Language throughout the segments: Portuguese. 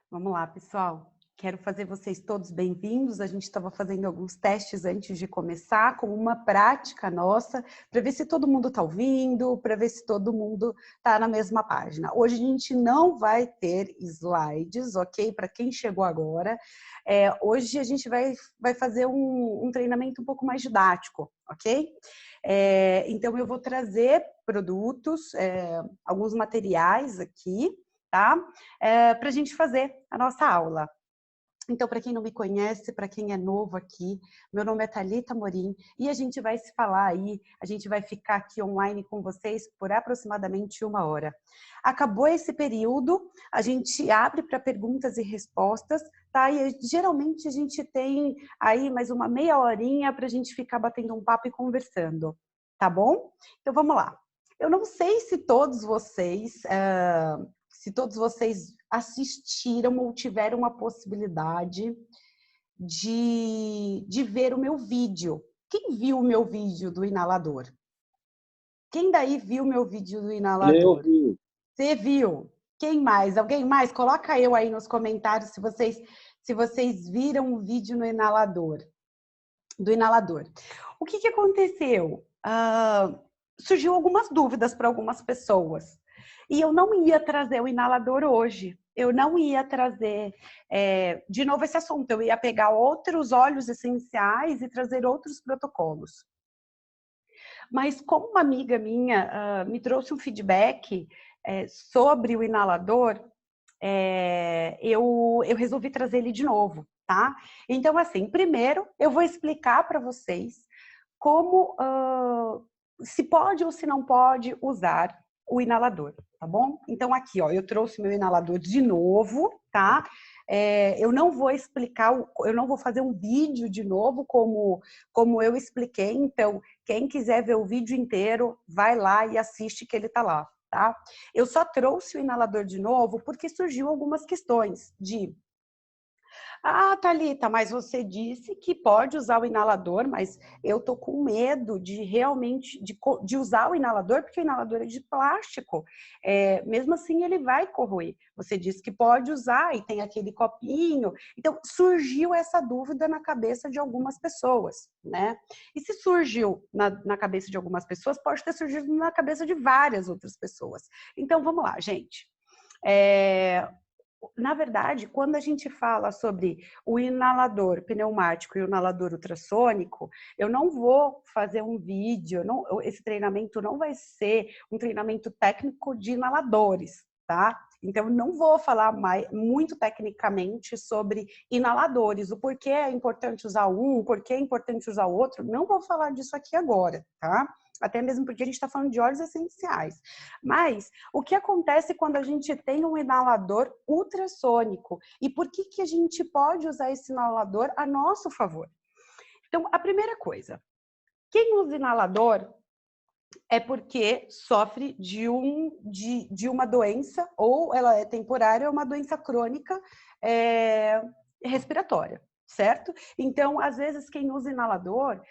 Vamos lá, pessoal. Quero fazer vocês todos bem-vindos. A gente estava fazendo alguns testes antes de começar, como uma prática nossa, para ver se todo mundo está ouvindo, para ver se todo mundo está na mesma página. Hoje a gente não vai ter slides, ok? Para quem chegou agora. Hoje a gente vai fazer um treinamento um pouco mais didático, ok? Então eu vou trazer produtos, alguns materiais aqui, tá? Para a gente fazer a nossa aula. Então, para quem não me conhece, para quem é novo aqui, meu nome é Thalita Morim e a gente vai se falar aí, a gente vai ficar aqui online com vocês por aproximadamente 1 hora. Acabou esse período, a gente abre para perguntas e respostas, tá? E geralmente a gente tem aí mais uma meia horinha para a gente ficar batendo um papo e conversando, tá bom? Então, vamos lá. Eu não sei se todos vocês assistiram ou tiveram a possibilidade de ver o meu vídeo. Quem viu o meu vídeo do inalador? Quem daí viu o meu vídeo do Eu inalador? vi. Você viu? Quem mais? Alguém mais? Coloca eu aí nos comentários se vocês viram o vídeo no inalador, do inalador. O que aconteceu? Surgiu algumas dúvidas para algumas pessoas. E eu não ia trazer o inalador hoje. Eu não ia trazer de novo esse assunto. Eu ia pegar outros óleos essenciais e trazer outros protocolos. Mas como uma amiga minha me trouxe um feedback sobre o inalador, eu resolvi trazer ele de novo, tá? Então, assim, primeiro eu vou explicar para vocês como se pode ou se não pode usar o inalador, tá bom? Então aqui, ó, eu trouxe meu inalador de novo, tá? Eu não vou explicar, eu não vou fazer um vídeo de novo como eu expliquei, então quem quiser ver o vídeo inteiro, vai lá e assiste que ele tá lá, tá? Eu só trouxe o inalador de novo porque surgiu algumas questões de Thalita, mas você disse que pode usar o inalador, mas eu tô com medo de realmente de usar o inalador, porque o inalador é de plástico. Mesmo assim, ele vai corroer. Você disse que pode usar e tem aquele copinho. Então, surgiu essa dúvida na cabeça de algumas pessoas, né? E se surgiu na cabeça de algumas pessoas, pode ter surgido na cabeça de várias outras pessoas. Então, vamos lá, gente. Na verdade, quando a gente fala sobre o inalador pneumático e o inalador ultrassônico, eu não vou fazer um vídeo, esse treinamento não vai ser um treinamento técnico de inaladores, tá? Então, eu não vou falar muito tecnicamente sobre inaladores, o porquê é importante usar um, o porquê é importante usar o outro, não vou falar disso aqui agora, tá? Até mesmo porque a gente está falando de óleos essenciais. Mas o que acontece quando a gente tem um inalador ultrassônico? E por que a gente pode usar esse inalador a nosso favor? Então, a primeira coisa, quem usa inalador é porque sofre de uma doença, ou ela é temporária, ou uma doença crônica respiratória, certo? Então, às vezes, quem usa inalador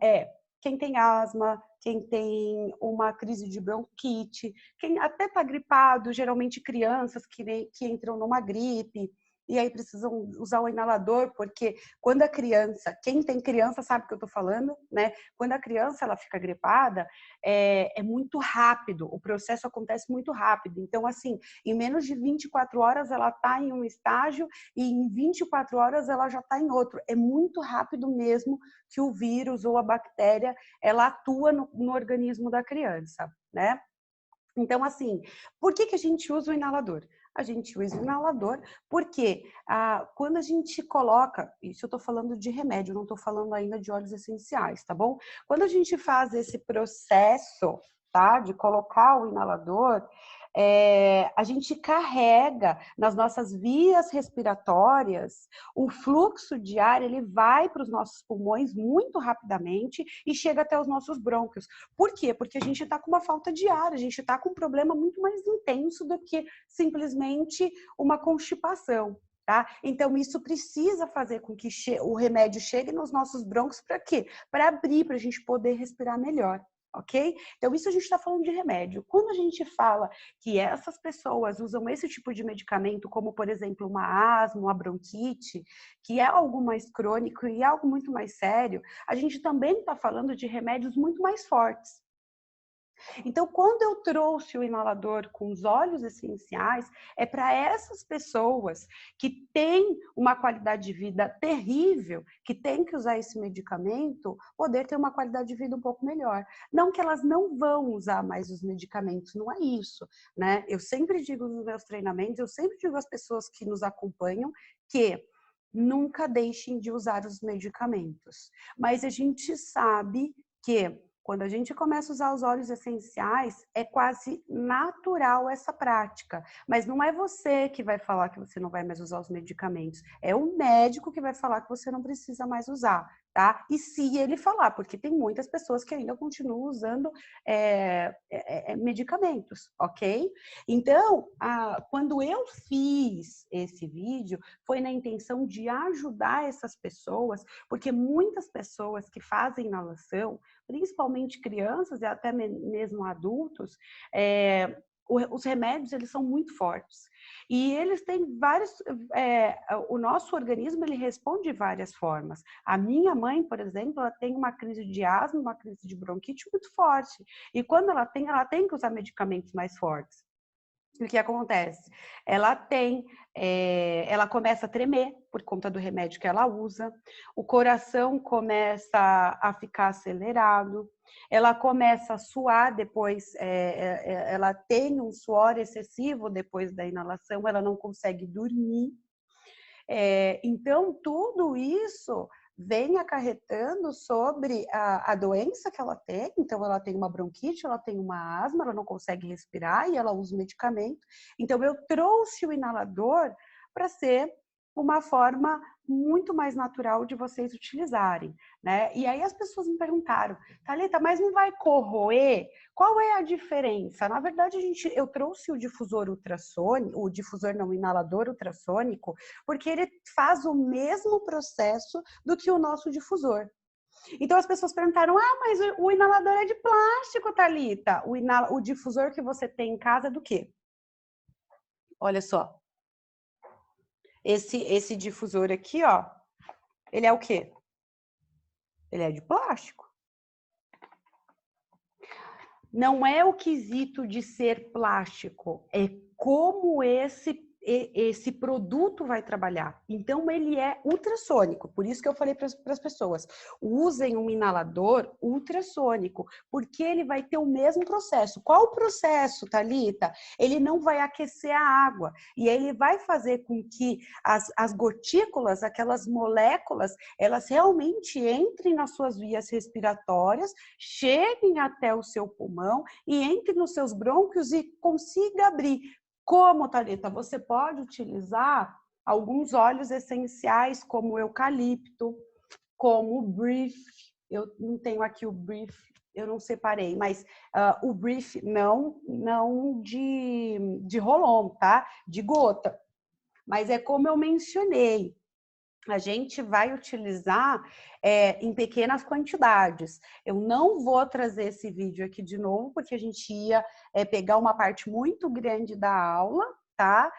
é quem tem asma, quem tem uma crise de bronquite, quem até está gripado, geralmente crianças que entram numa gripe, e aí precisam usar o inalador, porque quando a criança, quem tem criança sabe o que eu estou falando, né? Quando a criança ela fica gripada, é muito rápido, o processo acontece muito rápido. Então, assim, em menos de 24 horas ela está em um estágio e em 24 horas ela já está em outro. É muito rápido mesmo que o vírus ou a bactéria ela atua no organismo da criança, né? Então, assim, por que a gente usa o inalador? A gente usa o inalador porque quando a gente coloca, isso eu estou falando de remédio, não estou falando ainda de óleos essenciais, tá bom? Quando a gente faz esse processo, tá, de colocar o inalador, a gente carrega nas nossas vias respiratórias o fluxo de ar, ele vai para os nossos pulmões muito rapidamente e chega até os nossos brônquios. Por quê? Porque a gente está com uma falta de ar, a gente está com um problema muito mais intenso do que simplesmente uma constipação. Tá? Então, isso precisa fazer com que o remédio chegue nos nossos brônquios para quê? Para abrir, para a gente poder respirar melhor. ok? Então, isso a gente está falando de remédio. Quando a gente fala que essas pessoas usam esse tipo de medicamento, como, por exemplo, uma asma, uma bronquite, que é algo mais crônico e é algo muito mais sério, a gente também está falando de remédios muito mais fortes. Então, quando eu trouxe o inalador com os óleos essenciais, é para essas pessoas que têm uma qualidade de vida terrível, que têm que usar esse medicamento, poder ter uma qualidade de vida um pouco melhor. Não que elas não vão usar mais os medicamentos, não é isso, né? Eu sempre digo nos meus treinamentos, eu sempre digo às pessoas que nos acompanham que nunca deixem de usar os medicamentos. Mas a gente sabe que quando a gente começa a usar os óleos essenciais, é quase natural essa prática. Mas não é você que vai falar que você não vai mais usar os medicamentos. É o médico que vai falar que você não precisa mais usar, tá? E se ele falar, porque tem muitas pessoas que ainda continuam usando medicamentos, ok? Então, quando eu fiz esse vídeo, foi na intenção de ajudar essas pessoas, porque muitas pessoas que fazem inalação, principalmente crianças e até mesmo adultos, os remédios eles são muito fortes e eles têm vários, o nosso organismo ele responde de várias formas. A minha mãe, por exemplo, ela tem uma crise de asma, uma crise de bronquite muito forte e quando ela tem que usar medicamentos mais fortes. O que acontece? Ela começa a tremer por conta do remédio que ela usa, o coração começa a ficar acelerado, ela começa a suar depois, ela tem um suor excessivo depois da inalação, ela não consegue dormir. Então, tudo isso vem acarretando sobre a doença que ela tem. Então, ela tem uma bronquite, ela tem uma asma, ela não consegue respirar e ela usa o medicamento. Então, eu trouxe o inalador para ser uma forma muito mais natural de vocês utilizarem, né? E aí as pessoas me perguntaram, Thalita, mas não vai corroer? Qual é a diferença? Na verdade, eu trouxe o difusor ultrassônico, o inalador ultrassônico, porque ele faz o mesmo processo do que o nosso difusor. Então as pessoas perguntaram, mas o inalador é de plástico, Thalita. O difusor que você tem em casa é do quê? Olha só. Esse difusor aqui, ó, ele é o quê? Ele é de plástico. Não é o quesito de ser plástico, é como esse produto vai trabalhar. Então, ele é ultrassônico. Por isso que eu falei para as pessoas, usem um inalador ultrassônico, porque ele vai ter o mesmo processo. Qual o processo, Thalita? Ele não vai aquecer a água e ele vai fazer com que as gotículas, aquelas moléculas, elas realmente entrem nas suas vias respiratórias, cheguem até o seu pulmão e entrem nos seus brônquios e consiga abrir. Como, Thalita? Você pode utilizar alguns óleos essenciais, como o eucalipto, como o brief. Eu não tenho aqui o brief, eu não separei, mas o brief não de rolon, tá? De gota. Mas é como eu mencionei, a gente vai utilizar em pequenas quantidades. Eu não vou trazer esse vídeo aqui de novo, porque a gente ia pegar uma parte muito grande da aula, tá?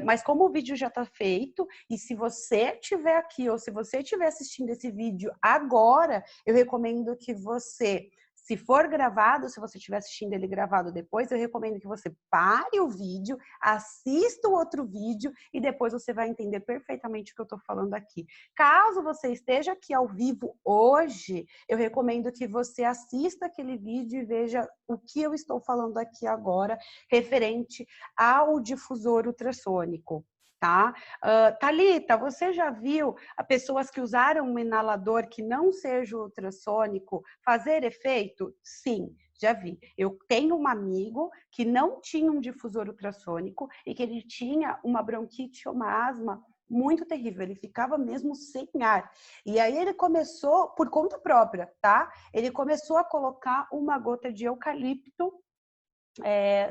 Mas como o vídeo já está feito, e se você estiver aqui ou se você estiver assistindo esse vídeo agora, eu recomendo que você, se for gravado, se você estiver assistindo ele gravado depois, eu recomendo que você pare o vídeo, assista o outro vídeo e depois você vai entender perfeitamente o que eu estou falando aqui. Caso você esteja aqui ao vivo hoje, eu recomendo que você assista aquele vídeo e veja o que eu estou falando aqui agora, referente ao difusor ultrassônico. Tá? Thalita, você já viu pessoas que usaram um inalador que não seja ultrassônico fazer efeito? Sim, já vi. Eu tenho um amigo que não tinha um difusor ultrassônico e que ele tinha uma bronquite ou uma asma muito terrível, ele ficava mesmo sem ar. E aí ele começou, por conta própria, tá? Ele começou a colocar uma gota de eucalipto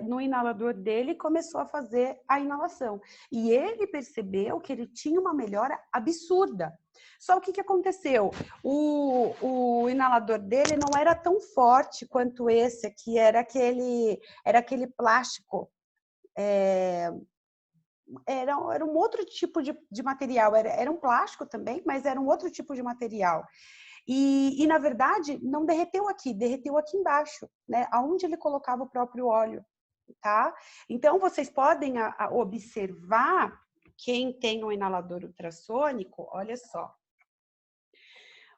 no inalador dele e começou a fazer a inalação. E ele percebeu que ele tinha uma melhora absurda. Só o que aconteceu? O inalador dele não era tão forte quanto esse aqui, era aquele plástico. Era um outro tipo de material, era um plástico também, mas era um outro tipo de material. E na verdade, não derreteu aqui embaixo, né? Onde ele colocava o próprio óleo, tá? Então, vocês podem observar, quem tem um inalador ultrassônico, olha só.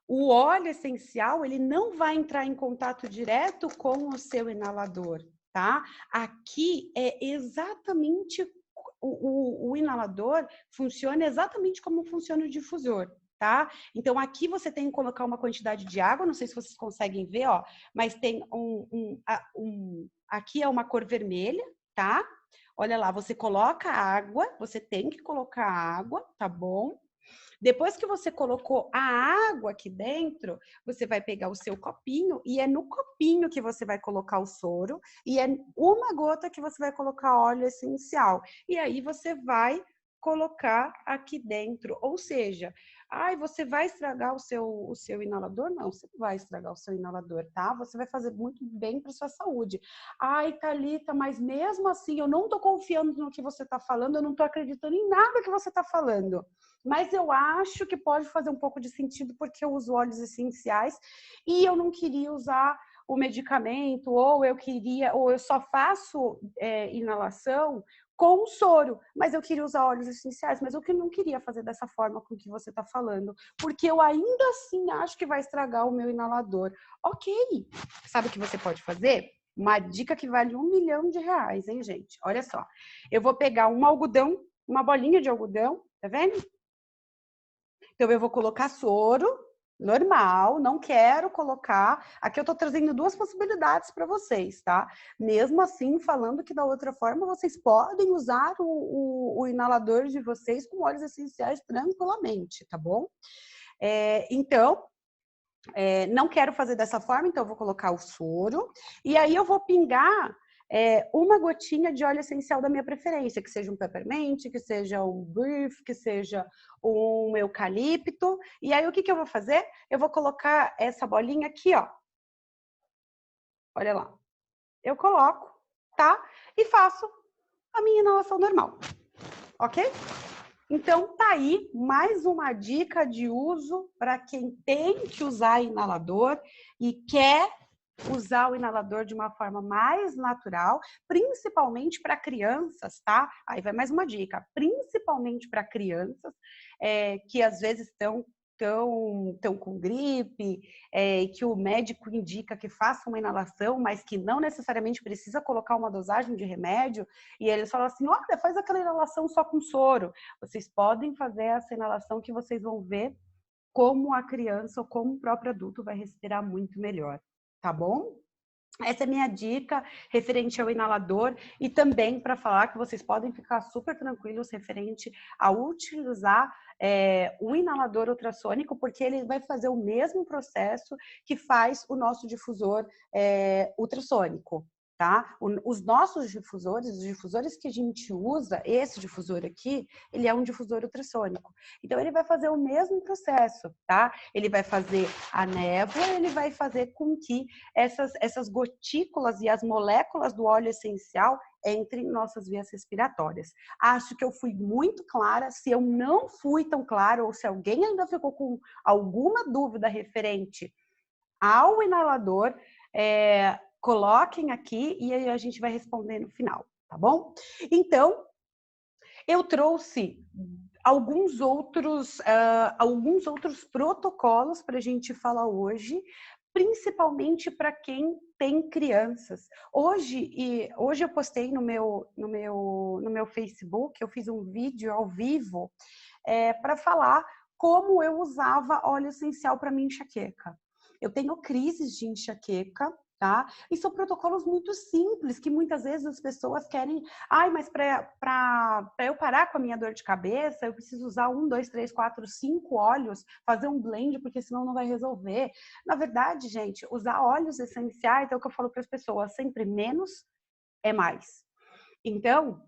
O óleo essencial, ele não vai entrar em contato direto com o seu inalador, tá? Aqui é exatamente o inalador funciona exatamente como funciona o difusor, tá? Então, aqui você tem que colocar uma quantidade de água, não sei se vocês conseguem ver, ó, mas tem aqui é uma cor vermelha, tá? Olha lá, você coloca água, você tem que colocar água, tá bom? Depois que você colocou a água aqui dentro, você vai pegar o seu copinho e é no copinho que você vai colocar o soro e é uma gota que você vai colocar óleo essencial. E aí você vai colocar aqui dentro, ou seja, você vai estragar o seu inalador? Não, você não vai estragar o seu inalador, tá? Você vai fazer muito bem para sua saúde. Ai, Thalita, mas mesmo assim eu não tô confiando no que você tá falando, eu não tô acreditando em nada que você tá falando. Mas eu acho que pode fazer um pouco de sentido porque eu uso óleos essenciais e eu não queria usar o medicamento, ou eu só faço inalação com soro, mas eu queria usar óleos essenciais, mas eu não queria fazer dessa forma com que você está falando, porque eu ainda assim acho que vai estragar o meu inalador. Ok, sabe o que você pode fazer? Uma dica que vale R$1 milhão, hein, gente? Olha só, eu vou pegar um algodão, uma bolinha de algodão, tá vendo? Então, eu vou colocar soro normal, não quero colocar. Aqui eu estou trazendo duas possibilidades para vocês, tá? Mesmo assim, falando que da outra forma, vocês podem usar o inalador de vocês com óleos essenciais tranquilamente, tá bom? Então, não quero fazer dessa forma, então eu vou colocar o soro e aí eu vou pingar uma gotinha de óleo essencial da minha preferência, que seja um peppermint, que seja um brief, que seja um eucalipto. E aí o que eu vou fazer? Eu vou colocar essa bolinha aqui, ó. Olha lá. Eu coloco, tá? E faço a minha inalação normal, ok? Então, tá aí mais uma dica de uso para quem tem que usar inalador e quer usar o inalador de uma forma mais natural, principalmente para crianças, tá? Aí vai mais uma dica, principalmente para crianças que às vezes estão com gripe, que o médico indica que faça uma inalação, mas que não necessariamente precisa colocar uma dosagem de remédio, e eles falam assim, olha, faz aquela inalação só com soro. Vocês podem fazer essa inalação que vocês vão ver como a criança ou como o próprio adulto vai respirar muito melhor, tá bom? Essa é a minha dica referente ao inalador e também para falar que vocês podem ficar super tranquilos referente a utilizar o inalador ultrassônico, porque ele vai fazer o mesmo processo que faz o nosso difusor ultrassônico. Tá? Os nossos difusores, os difusores que a gente usa, esse difusor aqui, ele é um difusor ultrassônico. Então, ele vai fazer o mesmo processo, tá? Ele vai fazer a névoa, ele vai fazer com que essas gotículas e as moléculas do óleo essencial entrem em nossas vias respiratórias. Acho que eu fui muito clara. Se eu não fui tão clara, ou se alguém ainda ficou com alguma dúvida referente ao inalador, coloquem aqui e aí a gente vai responder no final, tá bom? Então, eu trouxe alguns outros protocolos para a gente falar hoje, principalmente para quem tem crianças. Hoje eu postei no meu Facebook, eu fiz um vídeo ao vivo para falar como eu usava óleo essencial para minha enxaqueca. Eu tenho crises de enxaqueca, tá? E são protocolos muito simples, que muitas vezes as pessoas querem... mas para eu parar com a minha dor de cabeça, eu preciso usar 1, 2, 3, 4, 5 óleos, fazer um blend, porque senão não vai resolver. Na verdade, gente, usar óleos essenciais é o que eu falo para as pessoas, sempre menos é mais. Então,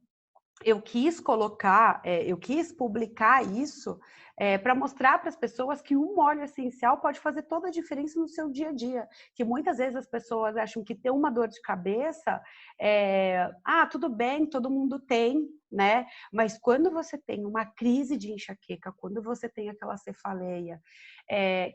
eu quis colocar, eu quis publicar isso para mostrar para as pessoas que um óleo essencial pode fazer toda a diferença no seu dia a dia. Que muitas vezes as pessoas acham que ter uma dor de cabeça tudo bem, todo mundo tem, né? Mas quando você tem uma crise de enxaqueca, quando você tem aquela cefaleia,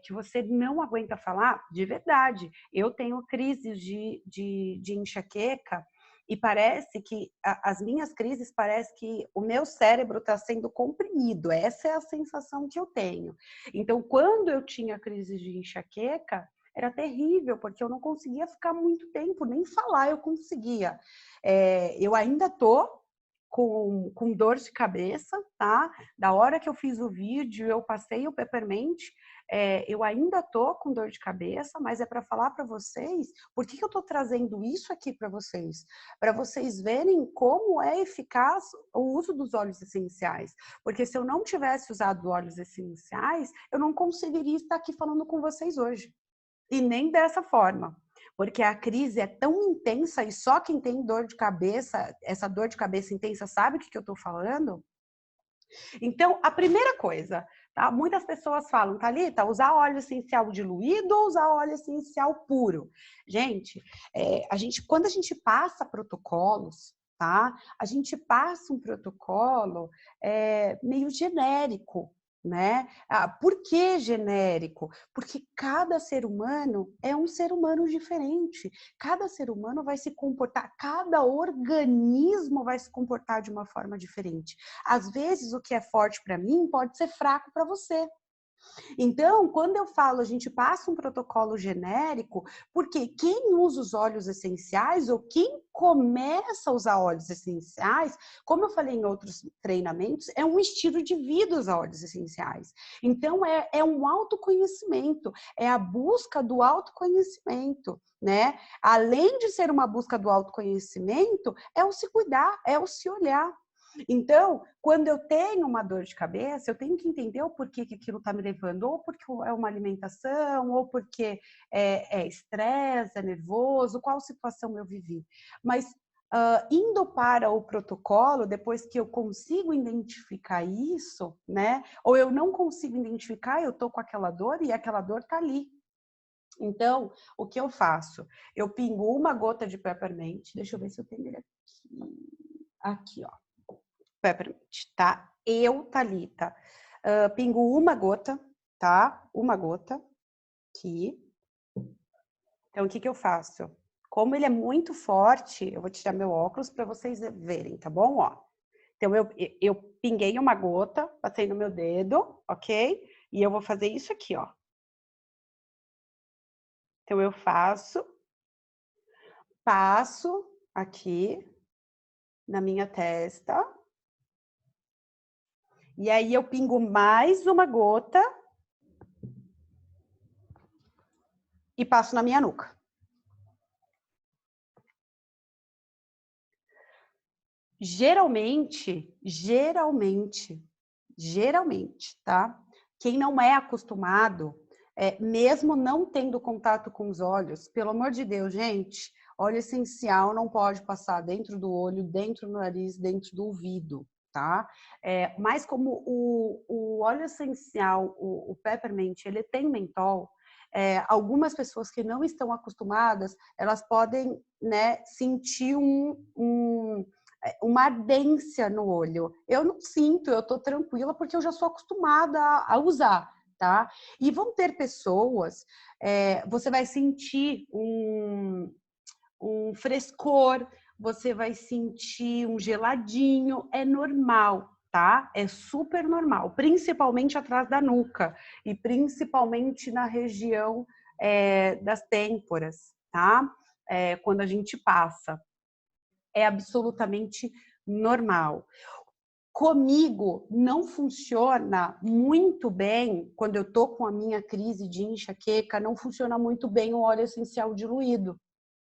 que você não aguenta falar, de verdade, eu tenho crises de enxaqueca. E parece que as minhas crises, parece que o meu cérebro está sendo comprimido. Essa é a sensação que eu tenho. Então, quando eu tinha crise de enxaqueca, era terrível, porque eu não conseguia ficar muito tempo, nem falar eu conseguia. Eu ainda tô com dor de cabeça, tá? Da hora que eu fiz o vídeo, eu passei o Peppermint, eu ainda tô com dor de cabeça, mas é para falar para vocês, por que eu tô trazendo isso aqui para vocês? Para vocês verem como é eficaz o uso dos óleos essenciais. Porque se eu não tivesse usado óleos essenciais, eu não conseguiria estar aqui falando com vocês hoje. E nem dessa forma. Porque a crise é tão intensa e só quem tem dor de cabeça, essa dor de cabeça intensa, sabe o que eu estou falando? Então, a primeira coisa, tá? Muitas pessoas falam, Thalita, usar óleo essencial diluído ou usar óleo essencial puro? Gente, quando a gente passa protocolos, tá? A gente passa um protocolo meio genérico, né? Por que genérico? Porque cada ser humano é um ser humano diferente. Cada ser humano vai se comportar, cada organismo vai se comportar de uma forma diferente. Às vezes, o que é forte para mim pode ser fraco para você. Então, quando eu falo, a gente passa um protocolo genérico, porque quem usa os óleos essenciais ou quem começa a usar óleos essenciais, como eu falei em outros treinamentos, é um estilo de vida usar óleos essenciais. Então, é um autoconhecimento, é a busca do autoconhecimento, né? Além de ser uma busca do autoconhecimento, é o se cuidar, é o se olhar. Então, quando eu tenho uma dor de cabeça, eu tenho que entender o porquê que aquilo está me levando, ou porque é uma alimentação, ou porque é estresse, é nervoso, qual situação eu vivi. Mas indo para o protocolo, depois que eu consigo identificar isso, né? Ou eu não consigo identificar, eu tô com aquela dor e aquela dor tá ali. Então, o que eu faço? Eu pingo uma gota de peppermint, deixa eu ver se eu tenho ele aqui. Aqui, ó. Peppermint, tá? Eu, Thalita, pingo uma gota, tá? Uma gota aqui. Então, o que eu faço? Como ele é muito forte, eu vou tirar meu óculos para vocês verem, tá bom? Ó. Então, eu pinguei uma gota, passei no meu dedo, ok? E eu vou fazer isso aqui, ó. Então, eu passo aqui na minha testa. E aí, eu pingo mais uma gota e passo na minha nuca. Geralmente, tá? Quem não é acostumado, mesmo não tendo contato com os olhos, pelo amor de Deus, gente, óleo essencial não pode passar dentro do olho, dentro do nariz, dentro do ouvido, tá? Mas como o óleo essencial, o peppermint, ele tem mentol, algumas pessoas que não estão acostumadas, elas podem, né, sentir uma ardência no olho. Eu não sinto, eu tô tranquila porque eu já sou acostumada a usar, tá? E vão ter pessoas, você vai sentir um frescor, você vai sentir um geladinho, é normal, tá? É super normal, principalmente atrás da nuca e principalmente na região das têmporas, tá? Quando a gente passa. É absolutamente normal. Comigo não funciona muito bem, quando eu tô com a minha crise de enxaqueca, não funciona muito bem o óleo essencial diluído,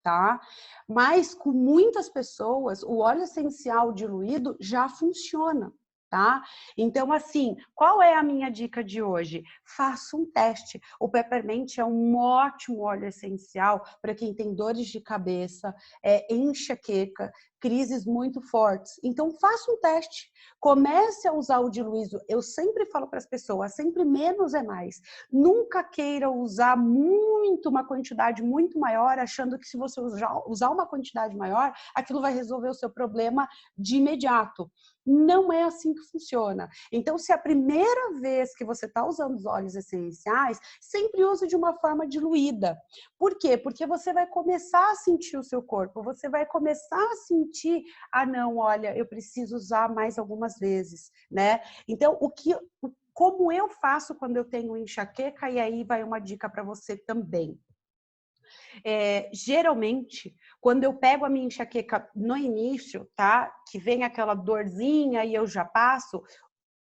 tá? Mas com muitas pessoas, o óleo essencial diluído já funciona. tá? Então, assim, qual é a minha dica de hoje? Faça um teste. O Peppermint é um ótimo óleo essencial para quem tem dores de cabeça, enxaqueca, crises muito fortes. Então, faça um teste. Comece a usar o diluído. Eu sempre falo para as pessoas, sempre menos é mais. Nunca queira usar uma quantidade muito maior, achando que se você usar uma quantidade maior, aquilo vai resolver o seu problema de imediato. Não é assim que funciona. Então, se é a primeira vez que você está usando os óleos essenciais, sempre use de uma forma diluída. Por quê? Porque você vai começar a sentir o seu corpo, você vai começar a sentir, não, olha, eu preciso usar mais algumas vezes, né? Então, como eu faço quando eu tenho enxaqueca, e aí vai uma dica para você também. Geralmente, quando eu pego a minha enxaqueca no início, tá? Que vem aquela dorzinha e eu já passo,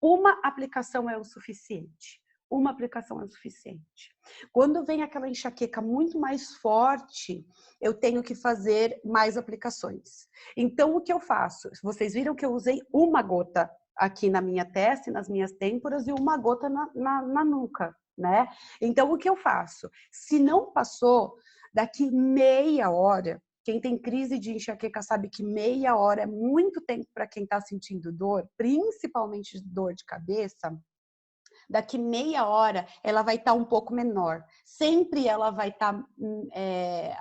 uma aplicação é o suficiente. Uma aplicação é o suficiente. Quando vem aquela enxaqueca muito mais forte, eu tenho que fazer mais aplicações. Então, o que eu faço? Vocês viram que eu usei uma gota aqui na minha testa e nas minhas têmporas e uma gota na nuca, né? Então, o que eu faço? Se não passou, daqui meia hora, quem tem crise de enxaqueca sabe que meia hora é muito tempo para quem está sentindo dor, principalmente dor de cabeça. Daqui meia hora ela vai estar um pouco menor. Sempre ela vai estar,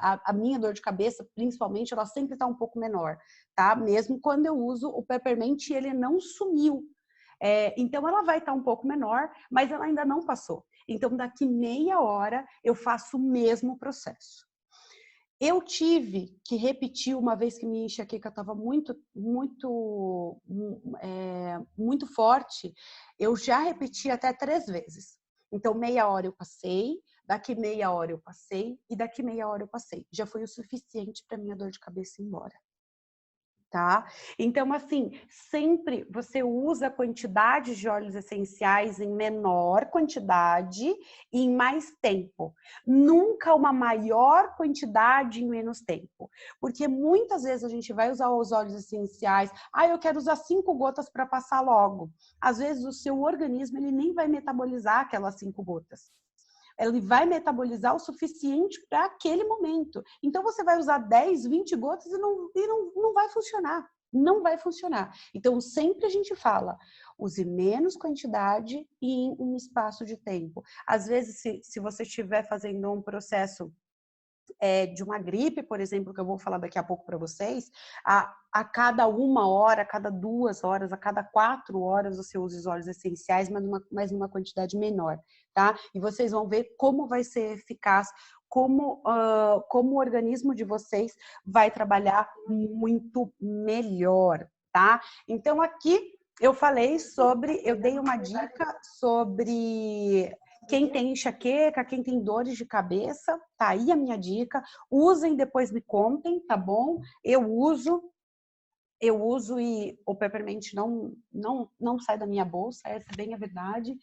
a minha dor de cabeça, principalmente, ela sempre está um pouco menor, tá? Mesmo quando eu uso o Peppermint, ele não sumiu. Então ela vai estar um pouco menor, mas ela ainda não passou. Então daqui meia hora eu faço o mesmo processo. Eu tive que repetir uma vez que minha enxaqueca estava muito forte. Eu já repeti até 3 vezes. Então, meia hora eu passei, daqui meia hora eu passei e daqui meia hora eu passei. Já foi o suficiente para minha dor de cabeça ir embora. Tá? Então, assim, sempre você usa quantidades de óleos essenciais em menor quantidade e em mais tempo. Nunca uma maior quantidade em menos tempo. Porque muitas vezes a gente vai usar os óleos essenciais, eu quero usar 5 gotas para passar logo. Às vezes o seu organismo ele nem vai metabolizar aquelas 5 gotas. Ele vai metabolizar o suficiente para aquele momento. Então, você vai usar 10, 20 gotas e não vai funcionar. Não vai funcionar. Então, sempre a gente fala, use menos quantidade e em um espaço de tempo. Às vezes, se você estiver fazendo um processo de uma gripe, por exemplo, que eu vou falar daqui a pouco para vocês, a cada 1 hora, a cada 2 horas, a cada 4 horas você usa os óleos essenciais, mas numa quantidade menor, tá? E vocês vão ver como vai ser eficaz, como o organismo de vocês vai trabalhar muito melhor, tá? Então, aqui eu dei uma dica sobre quem tem enxaqueca, quem tem dores de cabeça, tá aí a minha dica. Usem, depois me contem, tá bom? Eu uso e o Peppermint não sai da minha bolsa, essa é bem a verdade.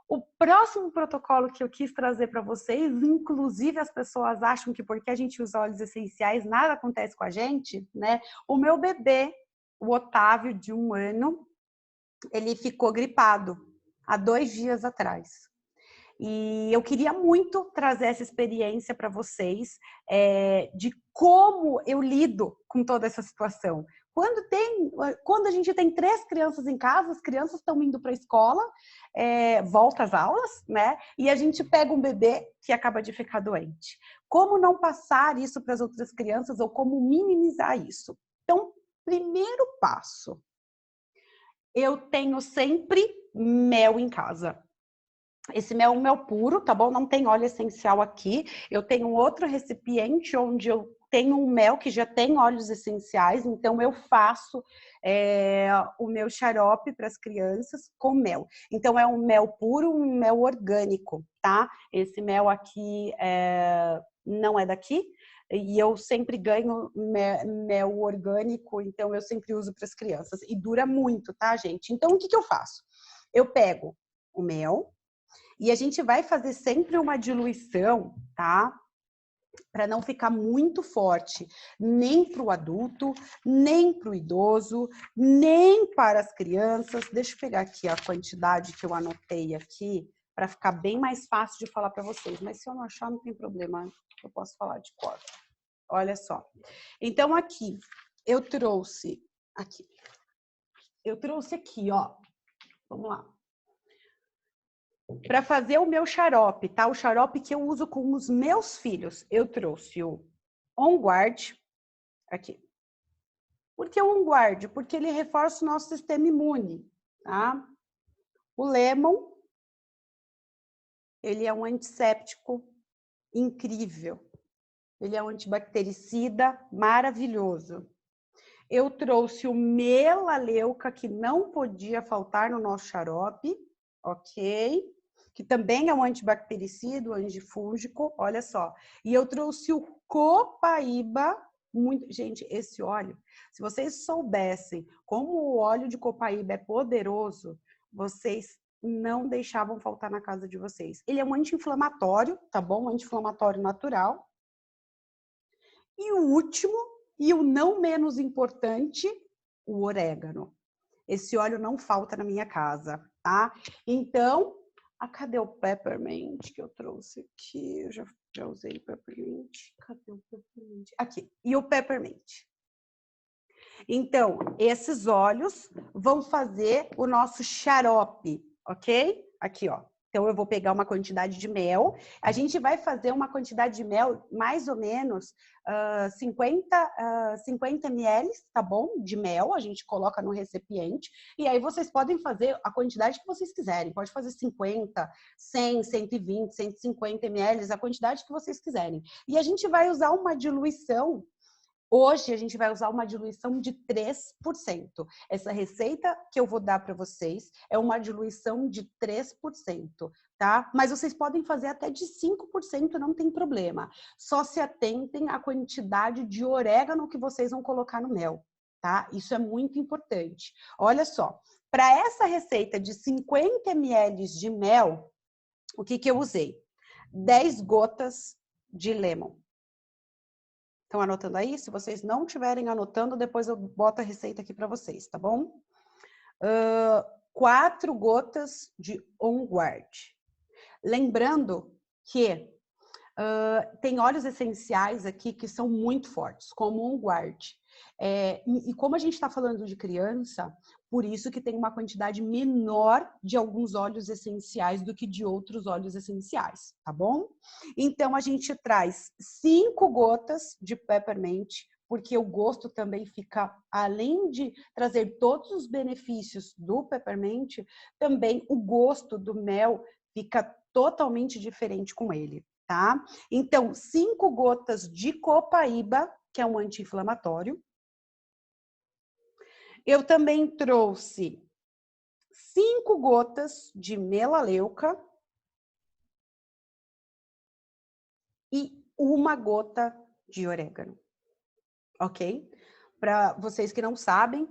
O próximo protocolo que eu quis trazer para vocês, inclusive as pessoas acham que porque a gente usa óleos essenciais nada acontece com a gente, né? O meu bebê, o Otávio, de 1 ano, ele ficou gripado há 2 dias atrás. E eu queria muito trazer essa experiência para vocês de como eu lido com toda essa situação. Quando a gente tem 3 crianças em casa, as crianças estão indo para a escola, volta às aulas, né? E a gente pega um bebê que acaba de ficar doente. Como não passar isso para as outras crianças ou como minimizar isso? Então, primeiro passo, eu tenho sempre mel em casa. Esse mel é um mel puro, tá bom? Não tem óleo essencial aqui. Eu tenho um outro recipiente onde eu tenho um mel que já tem óleos essenciais, então eu faço o meu xarope para as crianças com mel. Então é um mel puro, um mel orgânico, tá? Esse mel aqui não é daqui. E eu sempre ganho mel orgânico, então eu sempre uso para as crianças. E dura muito, tá, gente? Então, o que eu faço? Eu pego o mel, e a gente vai fazer sempre uma diluição, tá? para não ficar muito forte, nem para o adulto, nem para o idoso, nem para as crianças. Deixa eu pegar aqui a quantidade que eu anotei aqui, para ficar bem mais fácil de falar para vocês. Mas se eu não achar, não tem problema, eu posso falar de cor. Olha só. Então, aqui, eu trouxe aqui, ó. Vamos lá. Para fazer o meu xarope, tá? O xarope que eu uso com os meus filhos. Eu trouxe o On Guard, aqui. Por que o On Guard? Porque ele reforça o nosso sistema imune, tá? O Lemon, ele é um antisséptico incrível. Ele é um antibactericida maravilhoso. Eu trouxe o Melaleuca, que não podia faltar no nosso xarope, ok? Que também é um antibactericida, antifúngico, olha só. E eu trouxe o Copaíba, gente, esse óleo, se vocês soubessem como o óleo de Copaíba é poderoso, vocês não deixavam faltar na casa de vocês. Ele é um anti-inflamatório, tá bom? Um anti-inflamatório natural. E o último, e o não menos importante, o orégano. Esse óleo não falta na minha casa, tá? Então, cadê o peppermint que eu trouxe aqui? Eu já usei o peppermint. Cadê o peppermint? Aqui. E o peppermint. Então, esses óleos vão fazer o nosso xarope, ok? Aqui, ó. Então, eu vou pegar uma quantidade de mel. A gente vai fazer uma quantidade de mel, mais ou menos 50 ml, tá bom? De mel, a gente coloca no recipiente. E aí, vocês podem fazer a quantidade que vocês quiserem. Pode fazer 50, 100, 120, 150 ml, a quantidade que vocês quiserem. E a gente vai usar uma diluição. Hoje, a gente vai usar uma diluição de 3%. Essa receita que eu vou dar para vocês é uma diluição de 3%, tá? Mas vocês podem fazer até de 5%, não tem problema. Só se atentem à quantidade de orégano que vocês vão colocar no mel, tá? Isso é muito importante. Olha só, para essa receita de 50 ml de mel, o que eu usei? 10 gotas de lemon. Estão anotando aí? Se vocês não estiverem anotando, depois eu boto a receita aqui para vocês, tá bom? 4 gotas de On Guard. Lembrando que tem óleos essenciais aqui que são muito fortes, como On Guard. E como a gente está falando de criança, por isso que tem uma quantidade menor de alguns óleos essenciais do que de outros óleos essenciais, tá bom? Então, a gente traz 5 gotas de peppermint, porque o gosto também fica, além de trazer todos os benefícios do peppermint, também o gosto do mel fica totalmente diferente com ele, tá? Então, 5 gotas de copaíba, que é um anti-inflamatório. Eu também trouxe 5 gotas de melaleuca e 1 gota de orégano, ok? Para vocês que não sabem,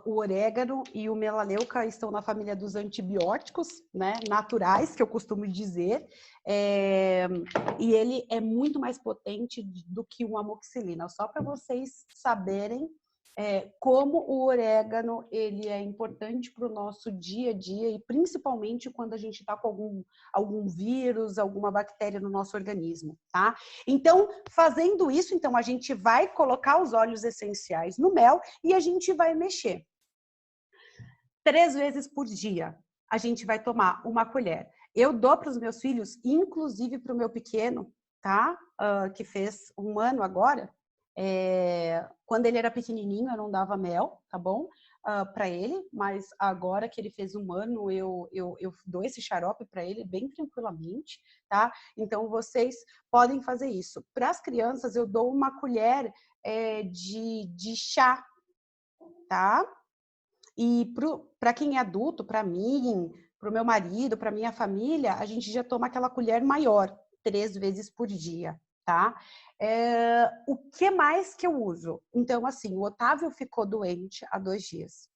o orégano e o melaleuca estão na família dos antibióticos, né, naturais, que eu costumo dizer, e ele é muito mais potente do que uma amoxicilina, só para vocês saberem como o orégano ele é importante para o nosso dia a dia e principalmente quando a gente está com algum vírus, alguma bactéria no nosso organismo, tá? Então, fazendo isso, então a gente vai colocar os óleos essenciais no mel e a gente vai mexer. 3 vezes por dia, a gente vai tomar 1 colher. Eu dou para os meus filhos, inclusive para o meu pequeno, tá? Que fez 1 ano agora. Quando ele era pequenininho, eu não dava mel, tá bom? Para ele, mas agora que ele fez 1 ano, eu dou esse xarope para ele bem tranquilamente, tá? Então, vocês podem fazer isso. Para as crianças, eu dou 1 colher de chá, tá? E para quem é adulto, para mim, para o meu marido, para minha família, a gente já toma aquela colher maior, 3 vezes por dia, tá? O que mais que eu uso? Então, assim, o Otávio ficou doente há 2 dias.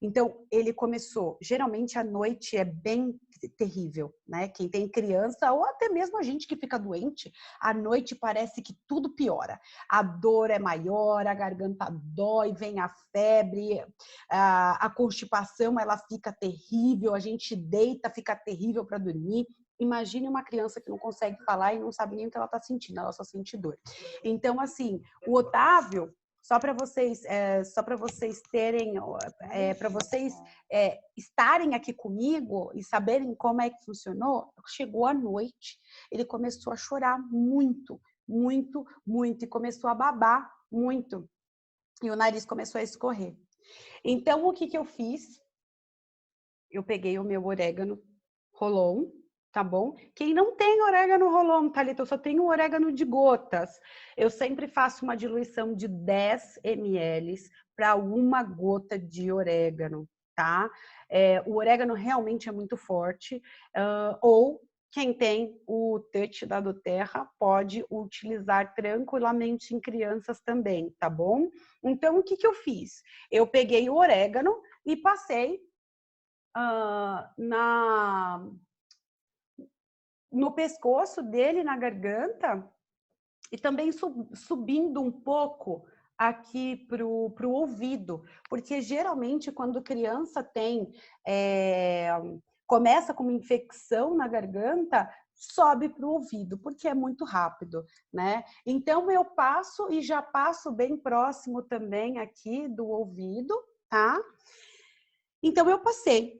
Então, ele começou, geralmente à noite é bem terrível, né? Quem tem criança ou até mesmo a gente que fica doente, à noite parece que tudo piora. A dor é maior, a garganta dói, vem a febre, a constipação ela fica terrível, a gente deita, fica terrível para dormir. Imagine uma criança que não consegue falar e não sabe nem o que ela está sentindo, ela só sente dor. Então, assim, o Otávio, só para vocês terem, para vocês estarem aqui comigo e saberem como é que funcionou, chegou à noite, ele começou a chorar muito, muito, muito, e começou a babar muito. E o nariz começou a escorrer. Então, o que eu fiz? Eu peguei o meu orégano Rolon, tá bom? Quem não tem orégano Rolon, Thalita, eu só tenho orégano de gotas. Eu sempre faço uma diluição de 10 ml para uma gota de orégano, tá? O orégano realmente é muito forte, ou quem tem o touch da doTERRA pode utilizar tranquilamente em crianças também, tá bom? Então, o que eu fiz? Eu peguei o orégano e passei no pescoço dele, na garganta, e também subindo um pouco aqui para o ouvido, porque geralmente quando criança começa com uma infecção na garganta, sobe para o ouvido, porque é muito rápido, né? Então eu passo e já passo bem próximo também aqui do ouvido, tá? Então eu passei.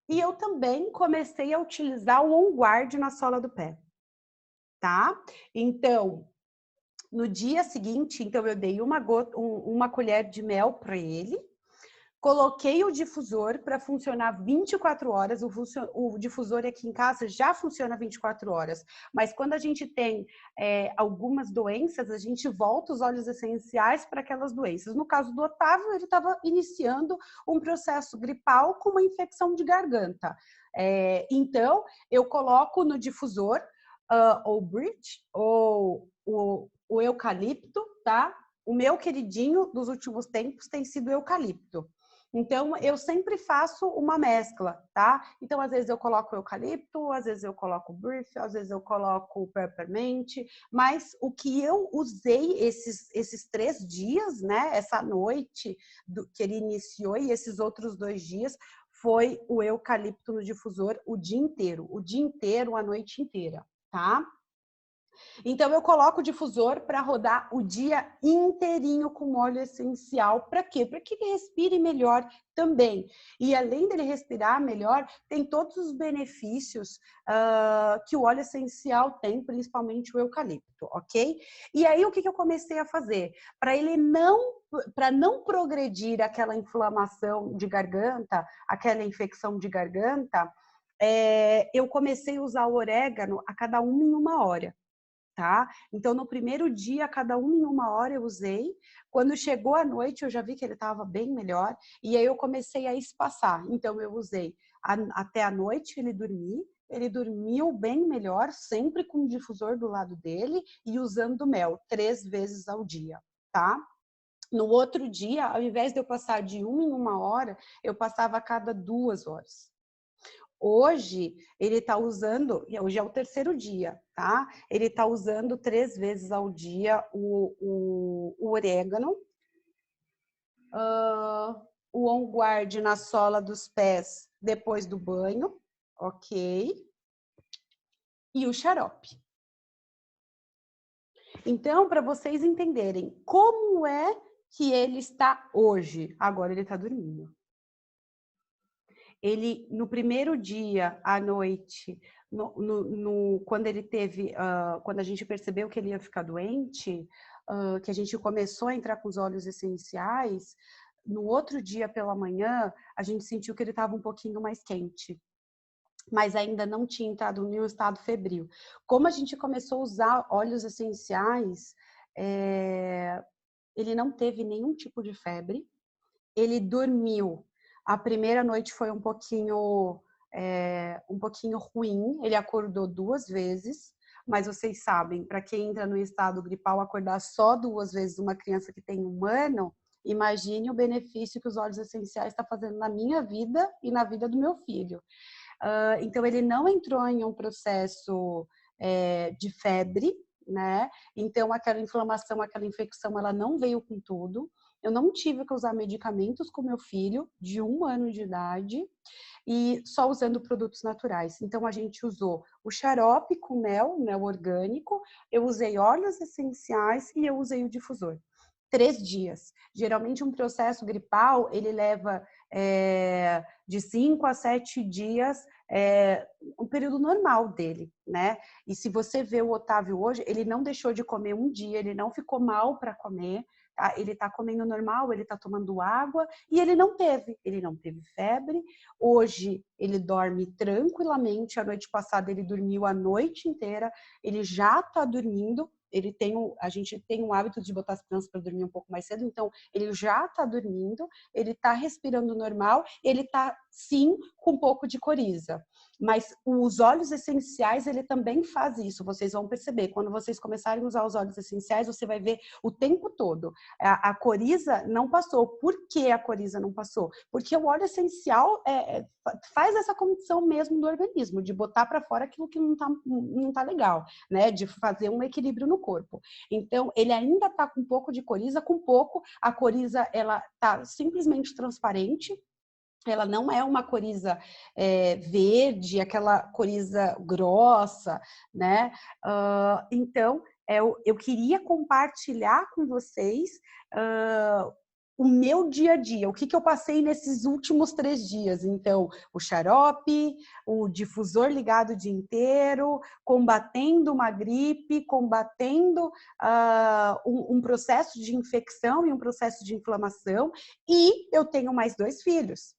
E eu também comecei a utilizar o On Guard na sola do pé, tá? Então, no dia seguinte, então eu dei uma colher de mel para ele, coloquei o difusor para funcionar 24 horas. O difusor aqui em casa já funciona 24 horas, mas quando a gente tem algumas doenças, a gente volta os óleos essenciais para aquelas doenças. No caso do Otávio, ele estava iniciando um processo gripal com uma infecção de garganta. Então, eu coloco no difusor ou Bridge ou o eucalipto, tá? O meu queridinho dos últimos tempos tem sido eucalipto. Então, eu sempre faço uma mescla, tá? Então, às vezes eu coloco eucalipto, às vezes eu coloco brief, às vezes eu coloco peppermint, mas o que eu usei esses 3 dias, né? Essa noite que ele iniciou e esses outros 2 dias, foi o eucalipto no difusor o dia inteiro, a noite inteira, tá? Então, eu coloco o difusor para rodar o dia inteirinho com óleo essencial. Para quê? Para que ele respire melhor também. E além dele respirar melhor, tem todos os benefícios que o óleo essencial tem, principalmente o eucalipto, ok? E aí, o que eu comecei a fazer? Para não progredir aquela inflamação de garganta, aquela infecção de garganta, eu comecei a usar o orégano a cada 1 hora. Tá? Então, no primeiro dia, cada 1 hora eu usei. Quando chegou a noite, eu já vi que ele estava bem melhor. E aí eu comecei a espaçar. Então, eu usei até a noite ele dormir. Ele dormiu bem melhor, sempre com o difusor do lado dele e usando mel 3 vezes ao dia, tá? No outro dia, ao invés de eu passar de 1 hora, eu passava a cada 2 horas. Hoje, ele está usando, hoje é o 3º dia, tá? Ele está usando 3 vezes ao dia o orégano, o On Guard na sola dos pés depois do banho, ok? E o xarope. Então, para vocês entenderem como é que ele está hoje, agora ele está dormindo. Ele, no primeiro dia, à noite, quando ele teve, quando a gente percebeu que ele ia ficar doente, que a gente começou a entrar com os óleos essenciais, no outro dia pela manhã, a gente sentiu que ele estava um pouquinho mais quente, mas ainda não tinha entrado em um estado febril. Como a gente começou a usar óleos essenciais, ele não teve nenhum tipo de febre, ele dormiu. A primeira noite foi um pouquinho ruim, ele acordou 2 vezes, mas vocês sabem, para quem entra no estado gripal, acordar só 2 vezes uma criança que tem 1 ano, imagine o benefício que os óleos essenciais estão fazendo na minha vida e na vida do meu filho. Então, ele não entrou em um processo de febre, né? Então, aquela inflamação, aquela infecção, ela não veio com tudo. Eu não tive que usar medicamentos com meu filho, de 1 ano de idade, e só usando produtos naturais. Então, a gente usou o xarope com mel orgânico, eu usei óleos essenciais e eu usei o difusor. 3 dias. Geralmente, um processo gripal, ele leva de 5 a 7 dias, um período normal dele, né? E se você vê o Otávio hoje, ele não deixou de comer um dia, ele não ficou mal para comer, tá? Ele tá comendo normal, ele tá tomando água e ele não teve febre. Hoje ele dorme tranquilamente, a noite passada ele dormiu a noite inteira, ele já tá dormindo. A gente tem um hábito de botar as crianças para dormir um pouco mais cedo, então ele já está dormindo, ele está respirando normal, ele está sim com um pouco de coriza. Mas os óleos essenciais, ele também faz isso, vocês vão perceber. Quando vocês começarem a usar os óleos essenciais, você vai ver o tempo todo. A coriza não passou. Por que a coriza não passou? Porque o óleo essencial faz essa condição mesmo do organismo, de botar para fora aquilo que não tá legal, né? De fazer um equilíbrio no corpo. Então, ele ainda está com um pouco de coriza, com pouco. A coriza, ela tá simplesmente transparente. Ela não é uma coriza verde, aquela coriza grossa, né? Então, eu queria compartilhar com vocês o meu dia a dia, o que eu passei nesses últimos 3 dias. Então, o xarope, o difusor ligado o dia inteiro, combatendo uma gripe, combatendo um processo de infecção e um processo de inflamação. E eu tenho mais 2 filhos.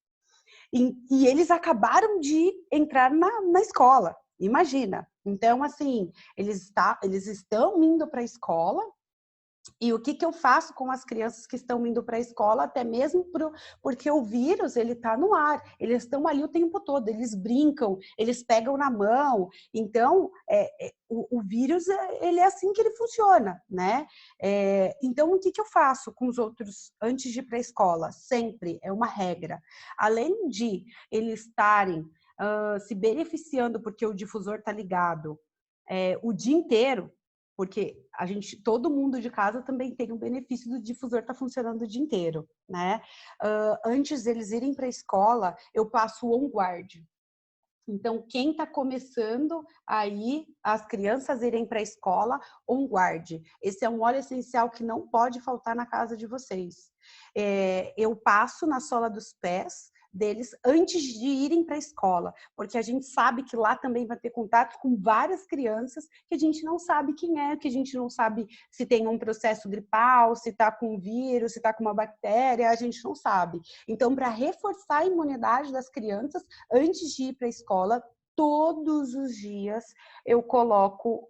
E eles acabaram de entrar na escola, imagina. Então, assim, eles estão indo para a escola. E o que eu faço com as crianças que estão indo para a escola, até mesmo porque o vírus, ele está no ar, eles estão ali o tempo todo, eles brincam, eles pegam na mão. Então, o vírus, ele é assim que ele funciona, né? Então, o que eu faço com os outros antes de ir para a escola? Sempre, é uma regra. Além de eles estarem se beneficiando porque o difusor está ligado o dia inteiro, porque todo mundo de casa também tem o benefício do difusor estar funcionando o dia inteiro, né? Antes deles irem para a escola, eu passo o on-guard. Então, quem está começando aí, as crianças irem para a escola, on-guard. Esse é um óleo essencial que não pode faltar na casa de vocês. Eu passo na sola dos pés deles antes de irem para a escola, porque a gente sabe que lá também vai ter contato com várias crianças que a gente não sabe quem é, que a gente não sabe se tem um processo gripal, se está com um vírus, se está com uma bactéria, a gente não sabe. Então, para reforçar a imunidade das crianças, antes de ir para a escola, todos os dias eu coloco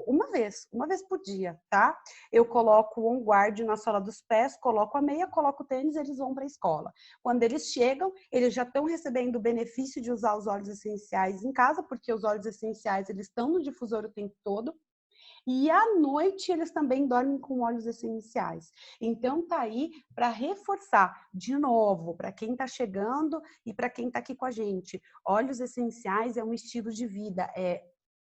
uma vez por dia, tá? Eu coloco o on-guard na sola dos pés, coloco a meia, coloco o tênis, eles vão para a escola. Quando eles chegam, eles já estão recebendo o benefício de usar os óleos essenciais em casa, porque os óleos essenciais, eles estão no difusor o tempo todo. E à noite eles também dormem com óleos essenciais. Então tá aí para reforçar de novo para quem está chegando e para quem está aqui com a gente. Óleos essenciais é um estilo de vida,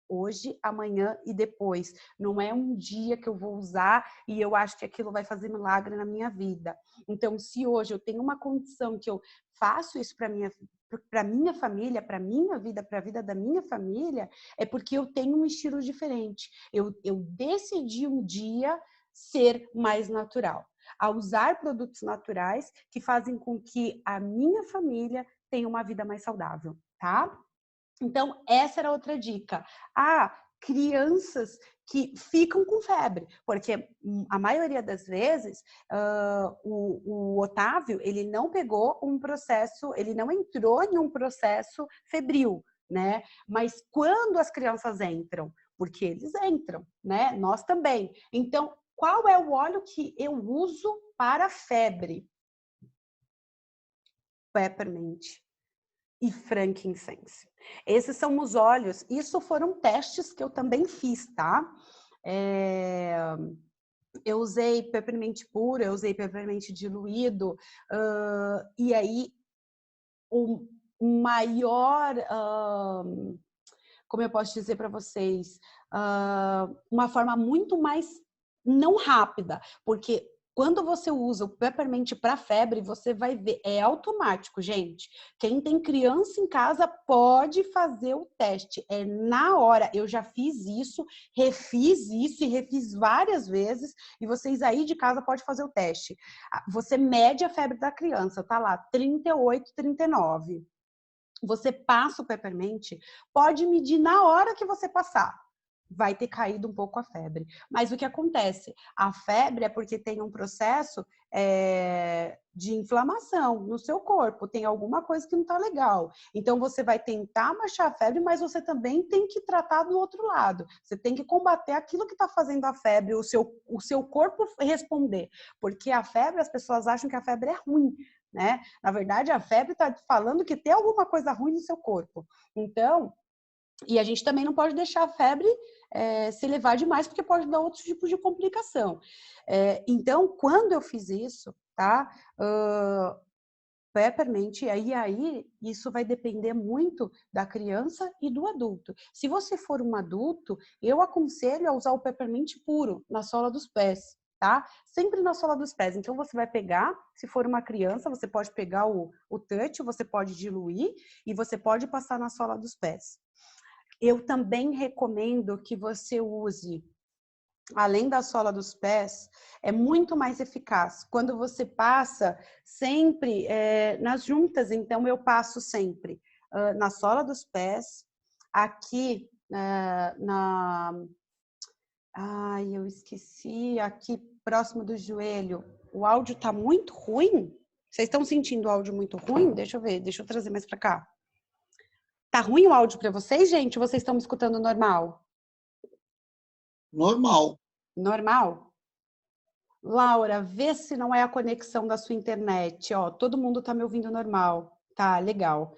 hoje, amanhã e depois. Não é um dia que eu vou usar e eu acho que aquilo vai fazer milagre na minha vida. Então, se hoje eu tenho uma condição que eu faço isso para minha família, para minha vida, para a vida da minha família, é porque eu tenho um estilo diferente. Eu decidi um dia ser mais natural, a usar produtos naturais que fazem com que a minha família tenha uma vida mais saudável, tá? Então, essa era outra dica. Crianças que ficam com febre, porque a maioria das vezes o Otávio, ele não pegou um processo, ele não entrou em um processo febril, né? Mas quando as crianças entram, porque eles entram, né? Nós também. Então, qual é o óleo que eu uso para febre? Peppermint e frankincense. Esses são os óleos. Isso foram testes que eu também fiz, tá? Eu usei peppermint puro, eu usei peppermint diluído, e aí o maior, como eu posso dizer para vocês, uma forma muito mais não rápida, porque quando você usa o Peppermint para febre, você vai ver, é automático, gente. Quem tem criança em casa pode fazer o teste, é na hora. Eu já fiz isso, refiz isso e refiz várias vezes, e vocês aí de casa podem fazer o teste. Você mede a febre da criança, tá lá, 38, 39. Você passa o Peppermint, pode medir na hora que você passar. Vai ter caído um pouco a febre. Mas o que acontece? A febre é porque tem um processo de inflamação no seu corpo. Tem alguma coisa que não está legal. Então, você vai tentar baixar a febre, mas você também tem que tratar do outro lado. Você tem que combater aquilo que está fazendo a febre, o seu corpo responder. Porque a febre, as pessoas acham que a febre é ruim, né? Na verdade, a febre está falando que tem alguma coisa ruim no seu corpo. Então, e a gente também não pode deixar a febre se elevar demais, porque pode dar outros tipos de complicação. Então, quando eu fiz isso, tá? Peppermint, aí isso vai depender muito da criança e do adulto. Se você for um adulto, eu aconselho a usar o Peppermint puro na sola dos pés, tá? Sempre na sola dos pés. Então, você vai pegar, se for uma criança, você pode pegar o touch, você pode diluir e você pode passar na sola dos pés. Eu também recomendo que você use, além da sola dos pés, é muito mais eficaz. Quando você passa sempre nas juntas, então eu passo sempre na sola dos pés, aqui Ai, eu esqueci, aqui próximo do joelho. O áudio tá muito ruim? Vocês estão sentindo o áudio muito ruim? Deixa eu ver, deixa eu trazer mais para cá. Tá ruim o áudio para vocês, gente? Ou vocês estão me escutando normal? Normal. Normal? Laura, vê se não é a conexão da sua internet. Ó, todo mundo tá me ouvindo normal. Tá, legal.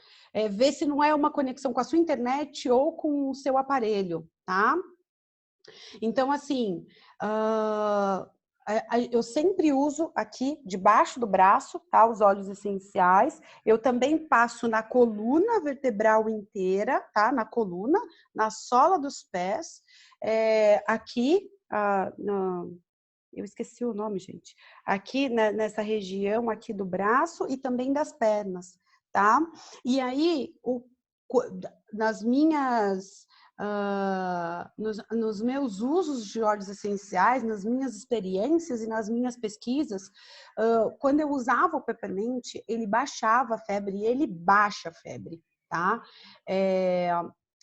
Vê se não é uma conexão com a sua internet ou com o seu aparelho, tá? Então, assim, eu sempre uso aqui debaixo do braço, tá? Os óleos essenciais. Eu também passo na coluna vertebral inteira, tá? Na coluna, na sola dos pés. Aqui, eu esqueci o nome, gente. Aqui nessa região aqui do braço e também das pernas, tá? E aí, nas minhas nos meus usos de óleos essenciais, nas minhas experiências e nas minhas pesquisas, quando eu usava o Peppermint, ele baixava a febre e ele baixa a febre, tá?